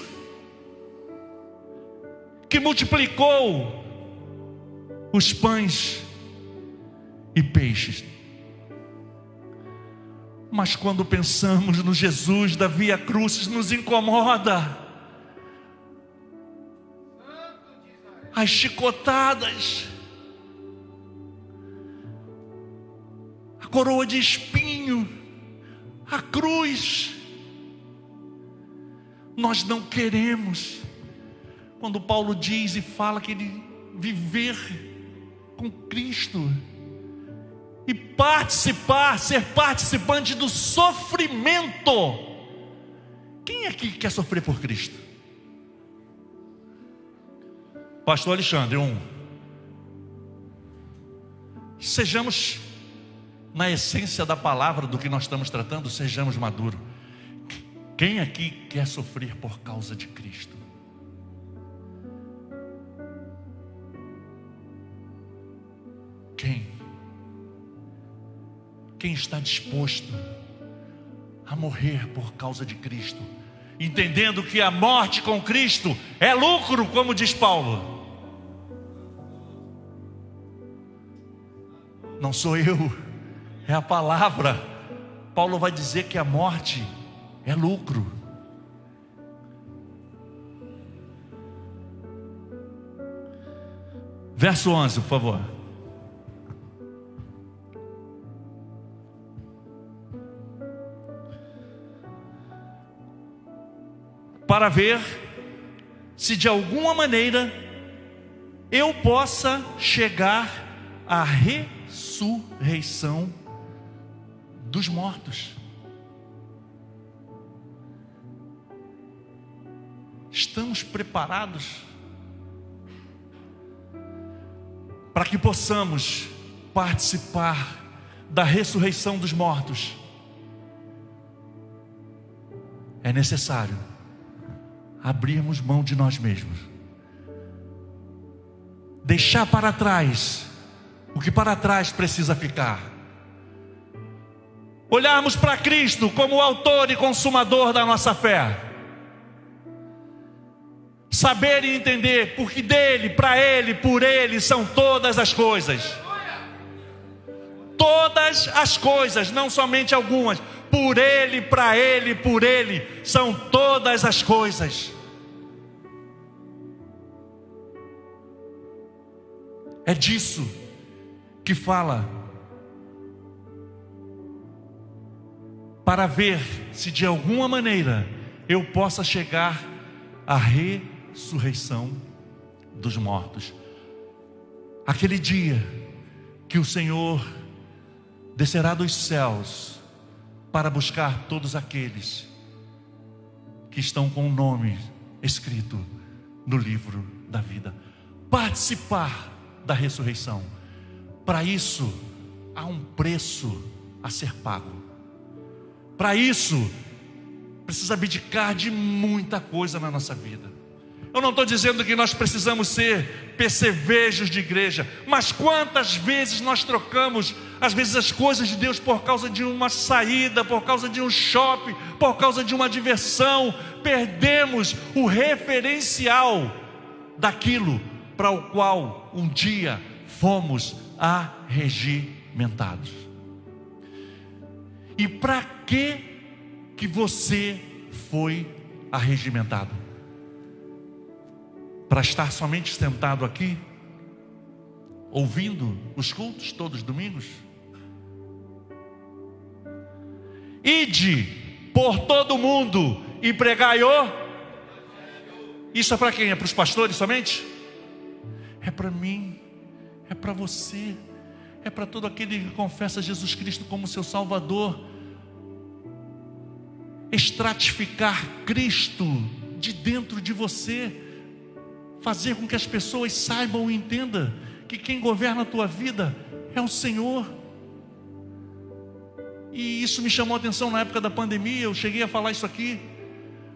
que multiplicou os pães e peixes. Mas quando pensamos no Jesus da Via Crucis, nos incomoda. As chicotadas, a coroa de espinho, a cruz. Nós não queremos. Quando Paulo diz e fala que ele viver com Cristo e participar, ser participante do sofrimento. Quem aqui quer sofrer por Cristo? Pastor Alexandre, sejamos, na essência da palavra do que nós estamos tratando, sejamos maduros. Quem aqui quer sofrer por causa de Cristo? Quem está disposto a morrer por causa de Cristo, entendendo que a morte com Cristo é lucro, como diz Paulo? Não sou eu, é a palavra. Paulo vai dizer que a morte é lucro. Verso 11, por favor. Para ver se de alguma maneira eu possa chegar à ressurreição dos mortos. Estamos preparados para que possamos participar da ressurreição dos mortos? É necessário abrirmos mão de nós mesmos, deixar para trás o que para trás precisa ficar, olharmos para Cristo como o autor e consumador da nossa fé, saber e entender, porque dele, para ele, por ele são todas as coisas. Todas as coisas, não somente algumas. Por ele, para ele, por ele são todas as coisas. É disso que fala. Para ver se de alguma maneira eu possa chegar à ressurreição dos mortos. Aquele dia que o Senhor descerá dos céus para buscar todos aqueles que estão com o nome escrito no livro da vida. Participar da ressurreição. Para isso há um preço a ser pago. Para isso precisa abdicar de muita coisa na nossa vida. Eu não estou dizendo que nós precisamos ser percevejos de igreja, mas quantas vezes nós trocamos, às vezes, as coisas de Deus por causa de uma saída, por causa de um shopping, por causa de uma diversão. Perdemos o referencial daquilo para o qual um dia fomos arregimentados. E para que você foi arregimentado? Para estar somente sentado aqui, ouvindo os cultos todos os domingos? Ide por todo mundo e pregai o... Isso é para quem? É para os pastores somente? É para mim, é para você, é para todo aquele que confessa Jesus Cristo como seu Salvador. Estratificar Cristo de dentro de você, fazer com que as pessoas saibam e entendam que quem governa a tua vida é o Senhor. E isso me chamou a atenção na época da pandemia. Eu cheguei a falar isso aqui.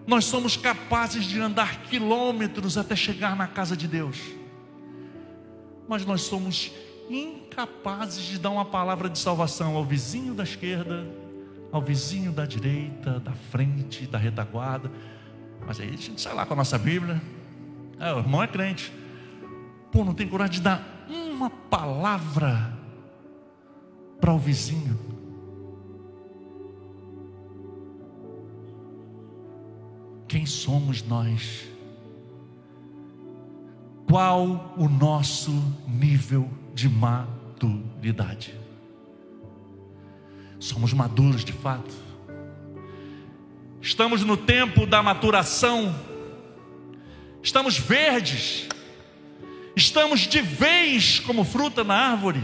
Nós somos capazes de andar quilômetros até chegar na casa de Deus, mas nós somos incapazes de dar uma palavra de salvação ao vizinho da esquerda, ao vizinho da direita, da frente, da retaguarda. Mas aí a gente sai lá com a nossa Bíblia. O irmão é crente. Pô, não tem coragem de dar uma palavra para o vizinho. Quem somos nós? Qual o nosso nível de maturidade? Somos maduros de fato? Estamos no tempo da maturação? Estamos verdes? Estamos de vez como fruta na árvore?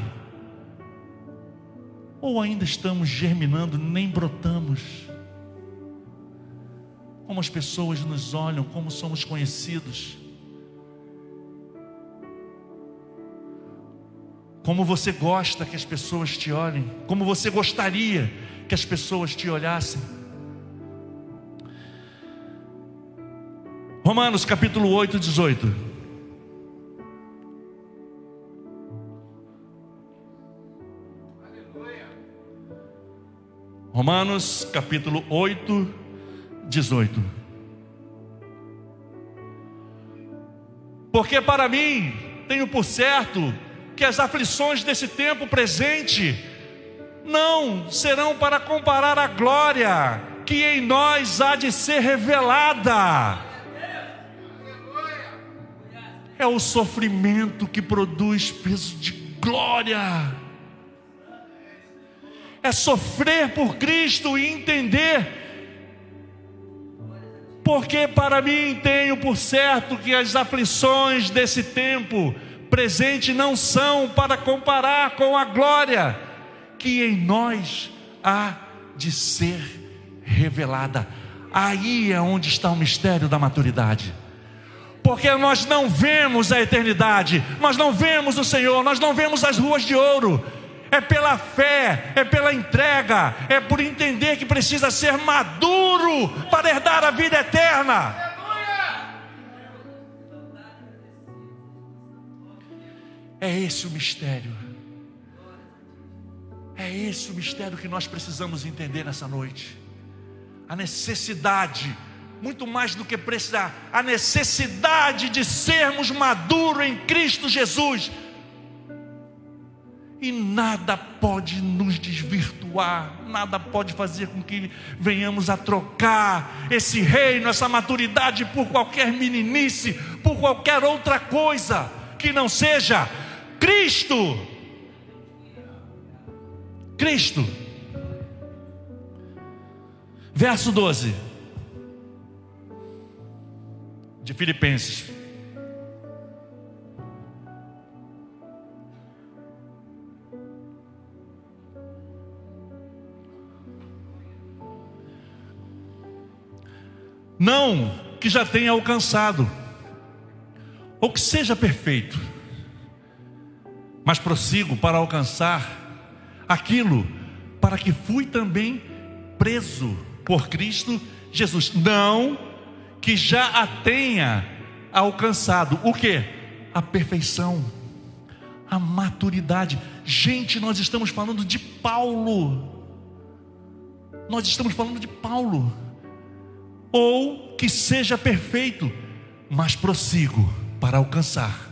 Ou ainda estamos germinando, nem brotamos? Como as pessoas nos olham, como somos conhecidos? Como você gosta que as pessoas te olhem? Como você gostaria que as pessoas te olhassem? Romanos capítulo 8, 18. Romanos capítulo 8, 18. Porque para mim tenho por certo que as aflições desse tempo presente não serão para comparar a glória que em nós há de ser revelada. É o sofrimento que produz peso de glória. É sofrer por Cristo e entender. Porque para mim tenho por certo que as aflições desse tempo presente não são para comparar com a glória que em nós há de ser revelada. Aí é onde está o mistério da maturidade. Porque nós não vemos a eternidade, nós não vemos o Senhor, nós não vemos as ruas de ouro. É pela fé, é pela entrega, é por entender que precisa ser maduro para herdar a vida eterna. É esse o mistério. É esse o mistério que nós precisamos entender nessa noite. A necessidade, muito mais do que precisar, a necessidade de sermos maduros em Cristo Jesus. E nada pode nos desvirtuar, nada pode fazer com que venhamos a trocar esse reino, essa maturidade por qualquer meninice, por qualquer outra coisa que não seja Cristo. Cristo. Verso 12 de Filipenses. Não que já tenha alcançado, ou que seja perfeito, mas prossigo para alcançar aquilo para que fui também preso por Cristo Jesus. Não que já a tenha alcançado. O que? A perfeição, a maturidade. Gente, nós estamos falando de Paulo. Nós estamos falando de Paulo. Ou que seja perfeito, mas prossigo para alcançar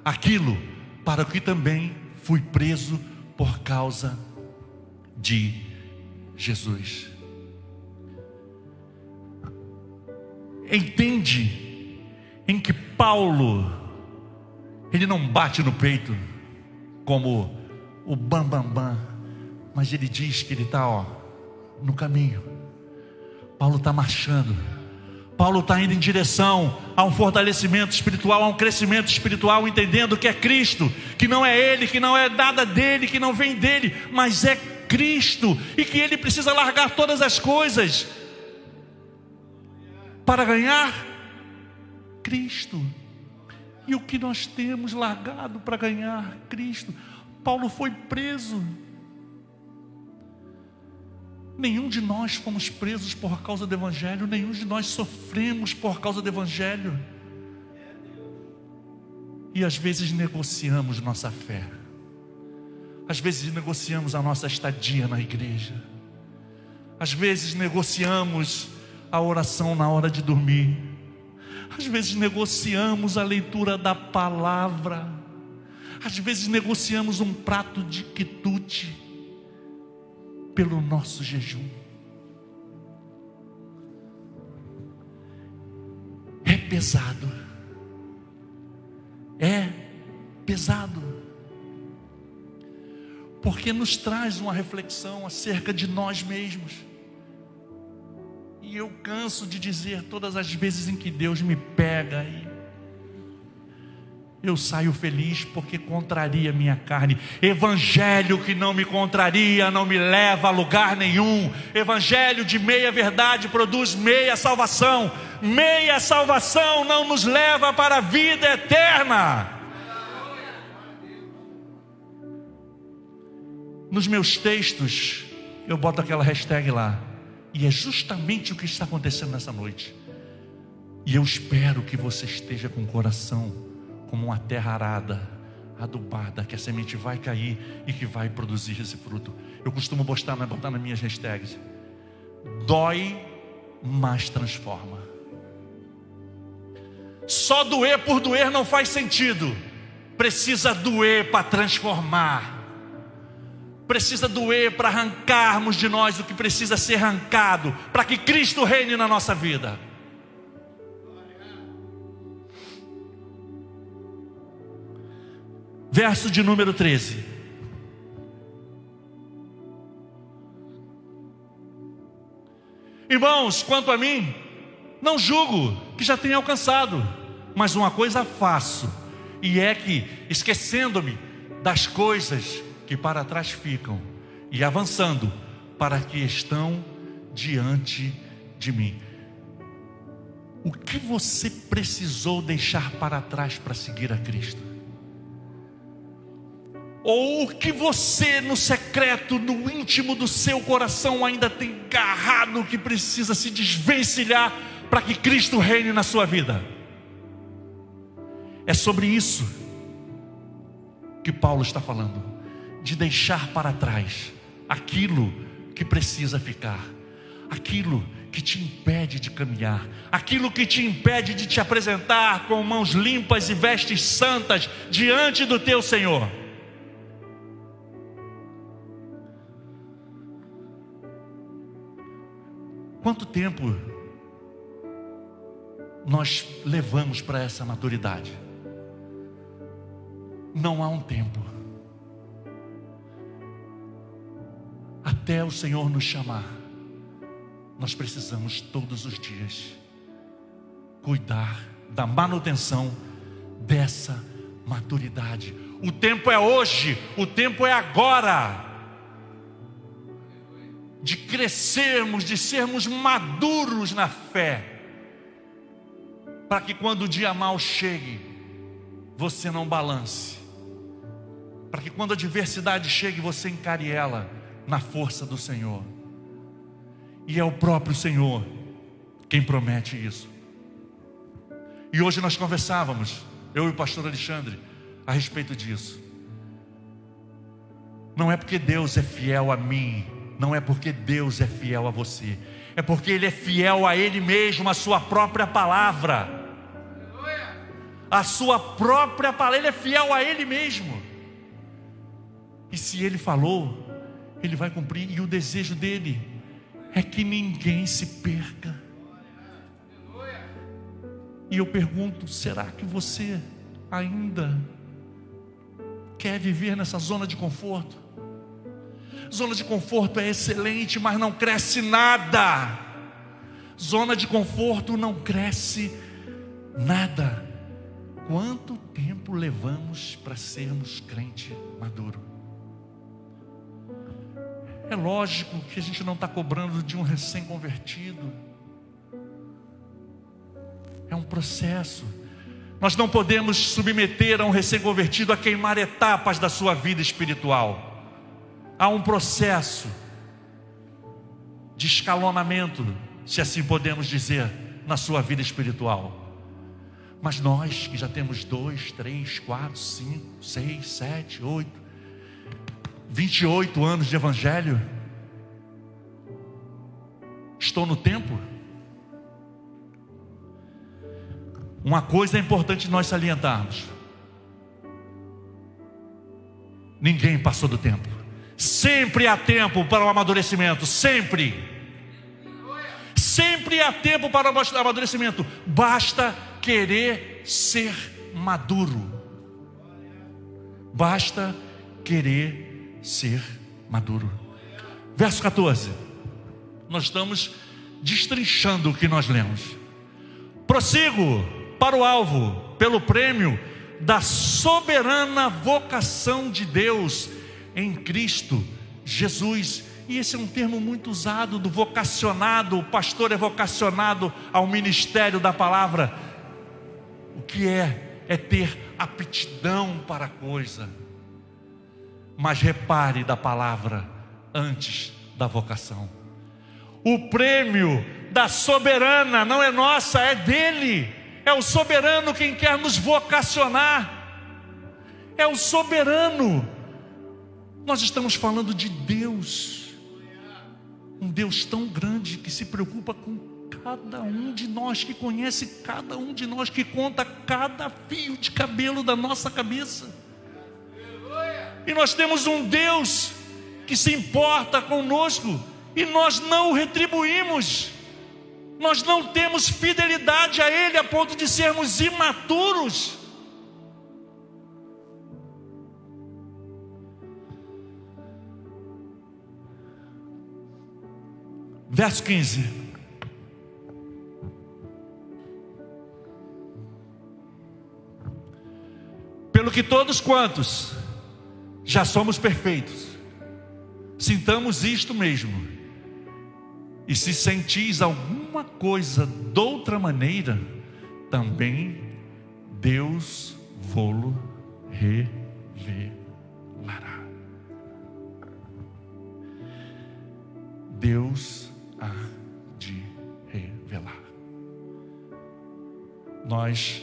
aquilo para o que também fui preso por causa de Jesus. Entende em que Paulo, ele não bate no peito como o bam, mas ele diz que ele está no caminho. Paulo está marchando. Paulo está indo em direção a um fortalecimento espiritual, a um crescimento espiritual, entendendo que é Cristo, que não é ele, que não é nada dele, que não vem dele, mas é Cristo, e que ele precisa largar todas as coisas para ganhar Cristo. E o que nós temos largado para ganhar Cristo? Paulo foi preso. Nenhum de nós fomos presos por causa do Evangelho, nenhum de nós sofremos por causa do Evangelho. E às vezes negociamos nossa fé, às vezes negociamos a nossa estadia na igreja, às vezes negociamos a oração na hora de dormir, às vezes negociamos a leitura da palavra, às vezes negociamos um prato de quitute pelo nosso jejum. É pesado. É pesado. Porque nos traz uma reflexão acerca de nós mesmos. E eu canso de dizer todas as vezes em que Deus me pega e eu saio feliz porque contraria minha carne. Evangelho que não me contraria não me leva a lugar nenhum. Evangelho de meia verdade produz meia salvação. Meia salvação não nos leva para a vida eterna. Nos meus textos eu boto aquela hashtag lá, e é justamente o que está acontecendo nessa noite. E eu espero que você esteja com o coração como uma terra arada, adubada, que a semente vai cair e que vai produzir esse fruto. Eu costumo botar nas minhas hashtags: dói, mas transforma. Só doer por doer não faz sentido. Precisa doer para transformar. precisa doer para arrancarmos de nós o que precisa ser arrancado, para que Cristo reine na nossa vida. Verso de número 13. Irmãos, quanto a mim, não julgo que já tenha alcançado, mas uma coisa faço, e é que, esquecendo-me das coisas que para trás ficam, e avançando para que estão diante de mim. O que você precisou deixar para trás para seguir a Cristo? Ou o que você, no secreto, no íntimo do seu coração, ainda tem agarrado, que precisa se desvencilhar para que Cristo reine na sua vida? É sobre isso que Paulo está falando, de deixar para trás aquilo que precisa ficar, aquilo que te impede de caminhar, aquilo que te impede de te apresentar com mãos limpas e vestes santas diante do teu Senhor. Quanto tempo nós levamos para essa maturidade? Não há um tempo. Até o Senhor nos chamar, nós precisamos todos os dias cuidar da manutenção dessa maturidade. O tempo é hoje, o tempo é agora, de crescermos, de sermos maduros na fé, para que quando o dia mau chegue, você não balance, para que quando a adversidade chegue, você encare ela na força do Senhor. E é o próprio Senhor quem promete isso. E hoje nós conversávamos, eu e o pastor Alexandre, a respeito disso. Não é porque Deus é fiel a mim, não é porque Deus é fiel a você, é porque Ele é fiel a Ele mesmo, a sua própria palavra. A sua própria palavra, Ele é fiel a Ele mesmo. E se Ele falou, Ele vai cumprir. E o desejo dEle é que ninguém se perca. E eu pergunto, será que você ainda quer viver nessa zona de conforto? Zona de conforto é excelente, mas não cresce nada. Zona de conforto não cresce nada. Quanto tempo levamos para sermos crente maduro? É lógico que a gente não está cobrando de um recém-convertido. É um processo. Nós não podemos submeter a um recém-convertido a queimar etapas da sua vida espiritual. Há um processo de escalonamento, se assim podemos dizer, na sua vida espiritual. Mas nós que já temos 2, 3, 4, 5, 6, 7, 8, 28 anos de evangelho, estou no tempo. Uma coisa é importante nós salientarmos: ninguém passou do tempo. Sempre há tempo para o amadurecimento, sempre. Sempre há tempo para o amadurecimento. Basta querer ser maduro. Basta querer ser maduro. Verso 14. Nós estamos destrinchando o que nós lemos. Prossigo para o alvo, pelo prêmio da soberana vocação de Deus em Cristo Jesus. E esse é um termo muito usado, do vocacionado. O pastor é vocacionado ao ministério da palavra. O que é ter aptidão para a coisa. Mas repare da palavra antes da vocação. O prêmio da soberana não é nossa, é dele. É o soberano quem quer nos vocacionar. É o soberano. Nós estamos falando de Deus, um Deus tão grande que se preocupa com cada um de nós, que conhece cada um de nós, que conta cada fio de cabelo da nossa cabeça. E nós temos um Deus que se importa conosco e nós não o retribuímos. Nós não temos fidelidade a Ele a ponto de sermos imaturos. Verso 15. Pelo que todos quantos já somos perfeitos, sintamos isto mesmo. E se sentis alguma coisa de outra maneira, também Deus vô-lo revelará. Deus há de revelar. Nós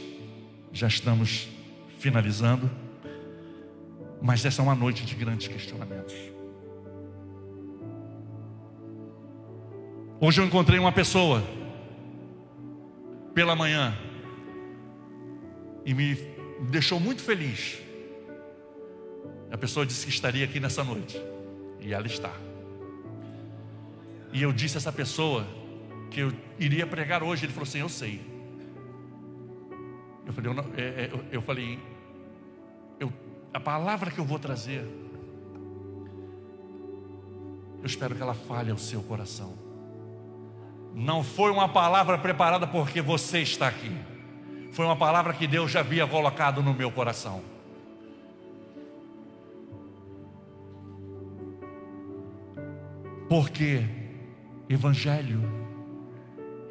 já estamos finalizando, mas essa é uma noite de grandes questionamentos. Hoje eu encontrei uma pessoa pela manhã e me deixou muito feliz. A pessoa disse que estaria aqui nessa noite, e ela está. E eu disse a essa pessoa que eu iria pregar hoje. Ele falou assim: eu sei. Eu falei, a palavra que eu vou trazer, eu espero que ela fale ao seu coração. Não foi uma palavra preparada porque você está aqui. Foi uma palavra que Deus já havia colocado no meu coração. Porque Evangelho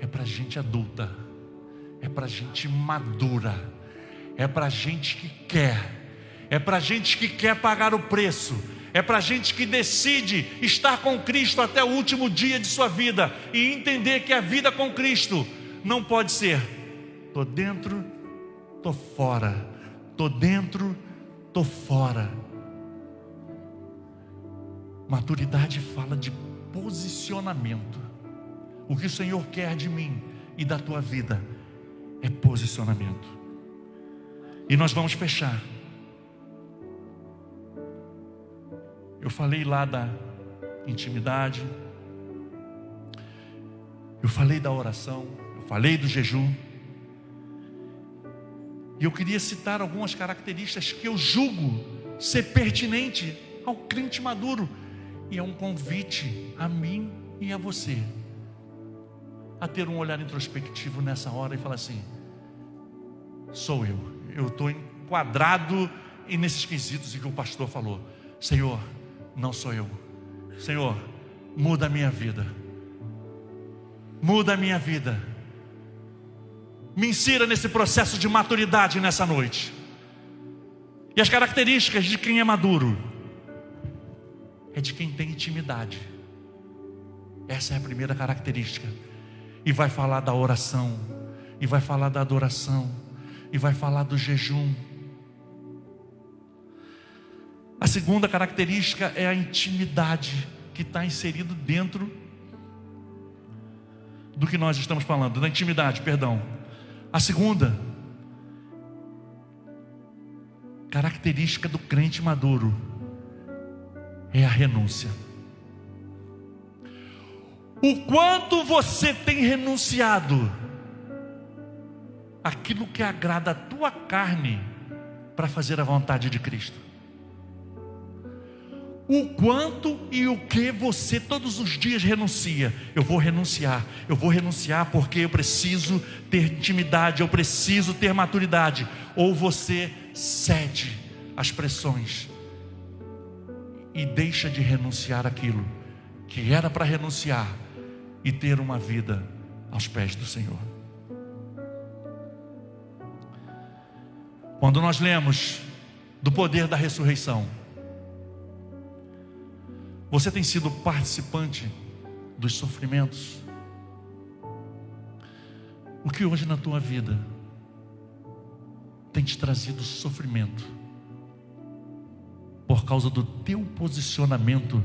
é para gente adulta, é para gente madura, é para gente que quer, é para gente que quer pagar o preço, é para gente que decide estar com Cristo até o último dia de sua vida e entender que a vida com Cristo não pode ser: tô dentro, tô fora, tô dentro, tô fora. Maturidade fala de posicionamento. O que o Senhor quer de mim e da tua vida é posicionamento. E nós vamos fechar. Eu falei lá da intimidade, eu falei da oração, eu falei do jejum, e eu queria citar algumas características que eu julgo ser pertinente ao crente maduro. E é um convite a mim e a você a ter um olhar introspectivo nessa hora e falar assim: sou eu estou enquadrado nesses quesitos em que o pastor falou. Senhor, não sou eu. Senhor, muda a minha vida, muda a minha vida, me insira nesse processo de maturidade nessa noite. E as características de quem é maduro é de quem tem intimidade. Essa é a primeira característica. E vai falar da oração, e vai falar da adoração, e vai falar do jejum. A segunda característica é a intimidade, que está inserido dentro do que nós estamos falando, da intimidade, perdão. A segunda característica do crente maduro é a renúncia. O quanto você tem renunciado aquilo que agrada a tua carne para fazer a vontade de Cristo? O quanto e o que você todos os dias renuncia? Eu vou renunciar porque eu preciso ter intimidade, eu preciso ter maturidade. Ou você cede às pressões e deixa de renunciar aquilo que era para renunciar e ter uma vida aos pés do Senhor. Quando nós lemos do poder da ressurreição, você tem sido participante dos sofrimentos? O que hoje na tua vida tem te trazido sofrimento por causa do teu posicionamento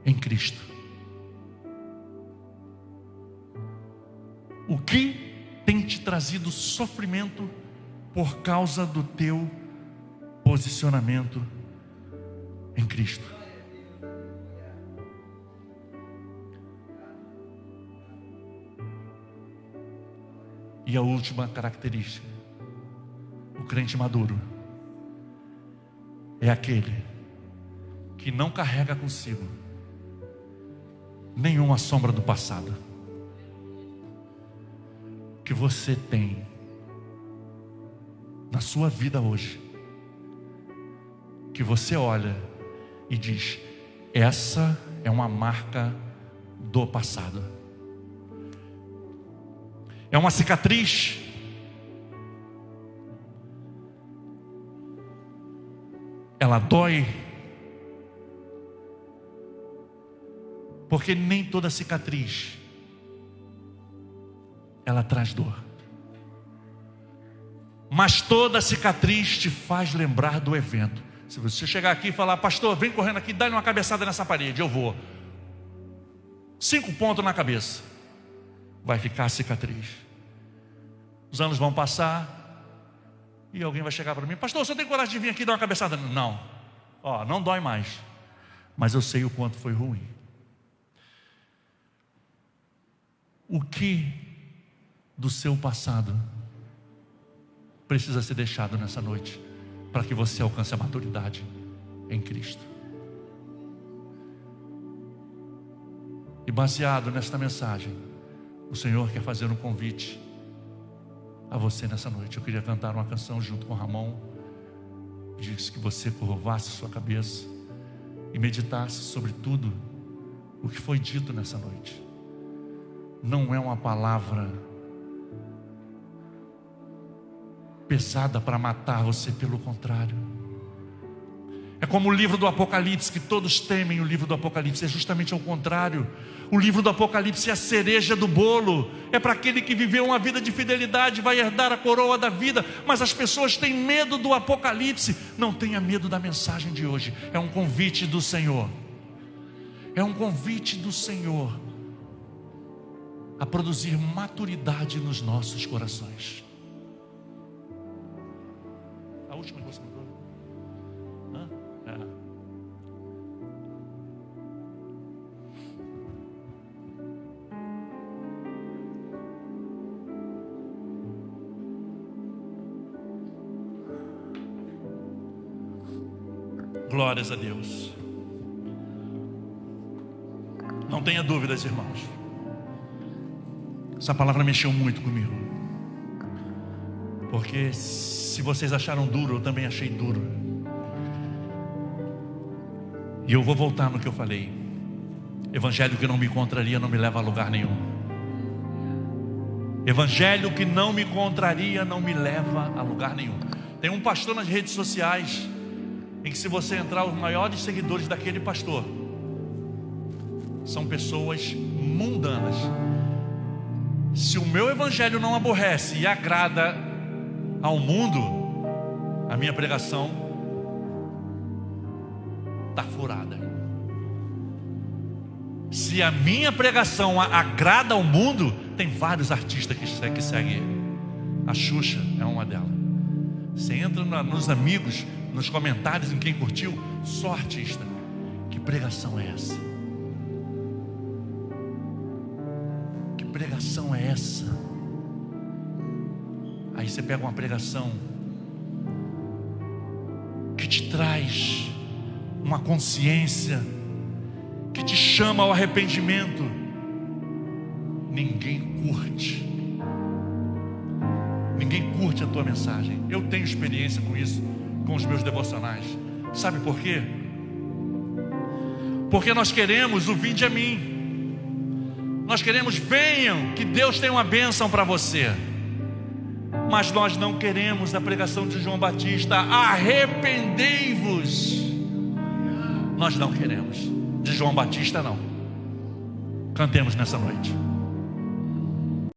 em Cristo? O que tem te trazido sofrimento por causa do teu posicionamento em Cristo? E a última característica: o crente maduro é aquele que não carrega consigo nenhuma sombra do passado. Que você tem na sua vida hoje, que você olha e diz: essa é uma marca do passado, é uma cicatriz, ela dói, porque nem toda cicatriz ela traz dor, mas toda cicatriz te faz lembrar do evento. Se você chegar aqui e falar: pastor, vem correndo aqui, dá-lhe uma cabeçada nessa parede, eu vou. 5 pontos na cabeça, vai ficar a cicatriz. Os anos vão passar e alguém vai chegar para mim: pastor, você tem coragem de vir aqui dar uma cabeçada? Não, não dói mais, mas eu sei o quanto foi ruim. O que do seu passado precisa ser deixado nessa noite, para que você alcance a maturidade em Cristo? E baseado nesta mensagem, o Senhor quer fazer um convite a você nessa noite. Eu queria cantar uma canção junto com Ramon. Diz que você curvasse sua cabeça e meditasse sobre tudo o que foi dito nessa noite. Não é uma palavra pesada para matar você, pelo contrário. É como o livro do Apocalipse, que todos temem o livro do Apocalipse. É justamente ao contrário. O livro do Apocalipse é a cereja do bolo. É para aquele que viveu uma vida de fidelidade, vai herdar a coroa da vida. Mas as pessoas têm medo do Apocalipse. Não tenha medo da mensagem de hoje. É um convite do Senhor. É um convite do Senhor a produzir maturidade nos nossos corações. A última que você mandou? Glórias a Deus. Não tenha dúvidas, irmãos. Essa palavra mexeu muito comigo. Porque se vocês acharam duro, eu também achei duro. E eu vou voltar no que eu falei. Evangelho que não me contraria não me leva a lugar nenhum. Evangelho que não me contraria não me leva a lugar nenhum. Tem um pastor nas redes sociais em que, se você entrar, os maiores seguidores daquele pastor são pessoas mundanas. Se o meu evangelho não aborrece e agrada ao mundo, a minha pregação está furada. Se a minha pregação agrada ao mundo, tem vários artistas que seguem ele. A Xuxa é uma delas. Você entra nos amigos, nos comentários, em quem curtiu, só artista. Que pregação é essa? Que pregação é essa? Aí você pega uma pregação que te traz uma consciência, que te chama ao arrependimento. Ninguém curte. Ninguém curte a tua mensagem. Eu tenho experiência com isso, com os meus devocionais. Sabe por quê? Porque nós queremos o vinde a mim. Nós queremos: venham, que Deus tem uma bênção para você. Mas nós não queremos a pregação de João Batista: arrependei-vos. Nós não queremos. De João Batista não. Cantemos nessa noite.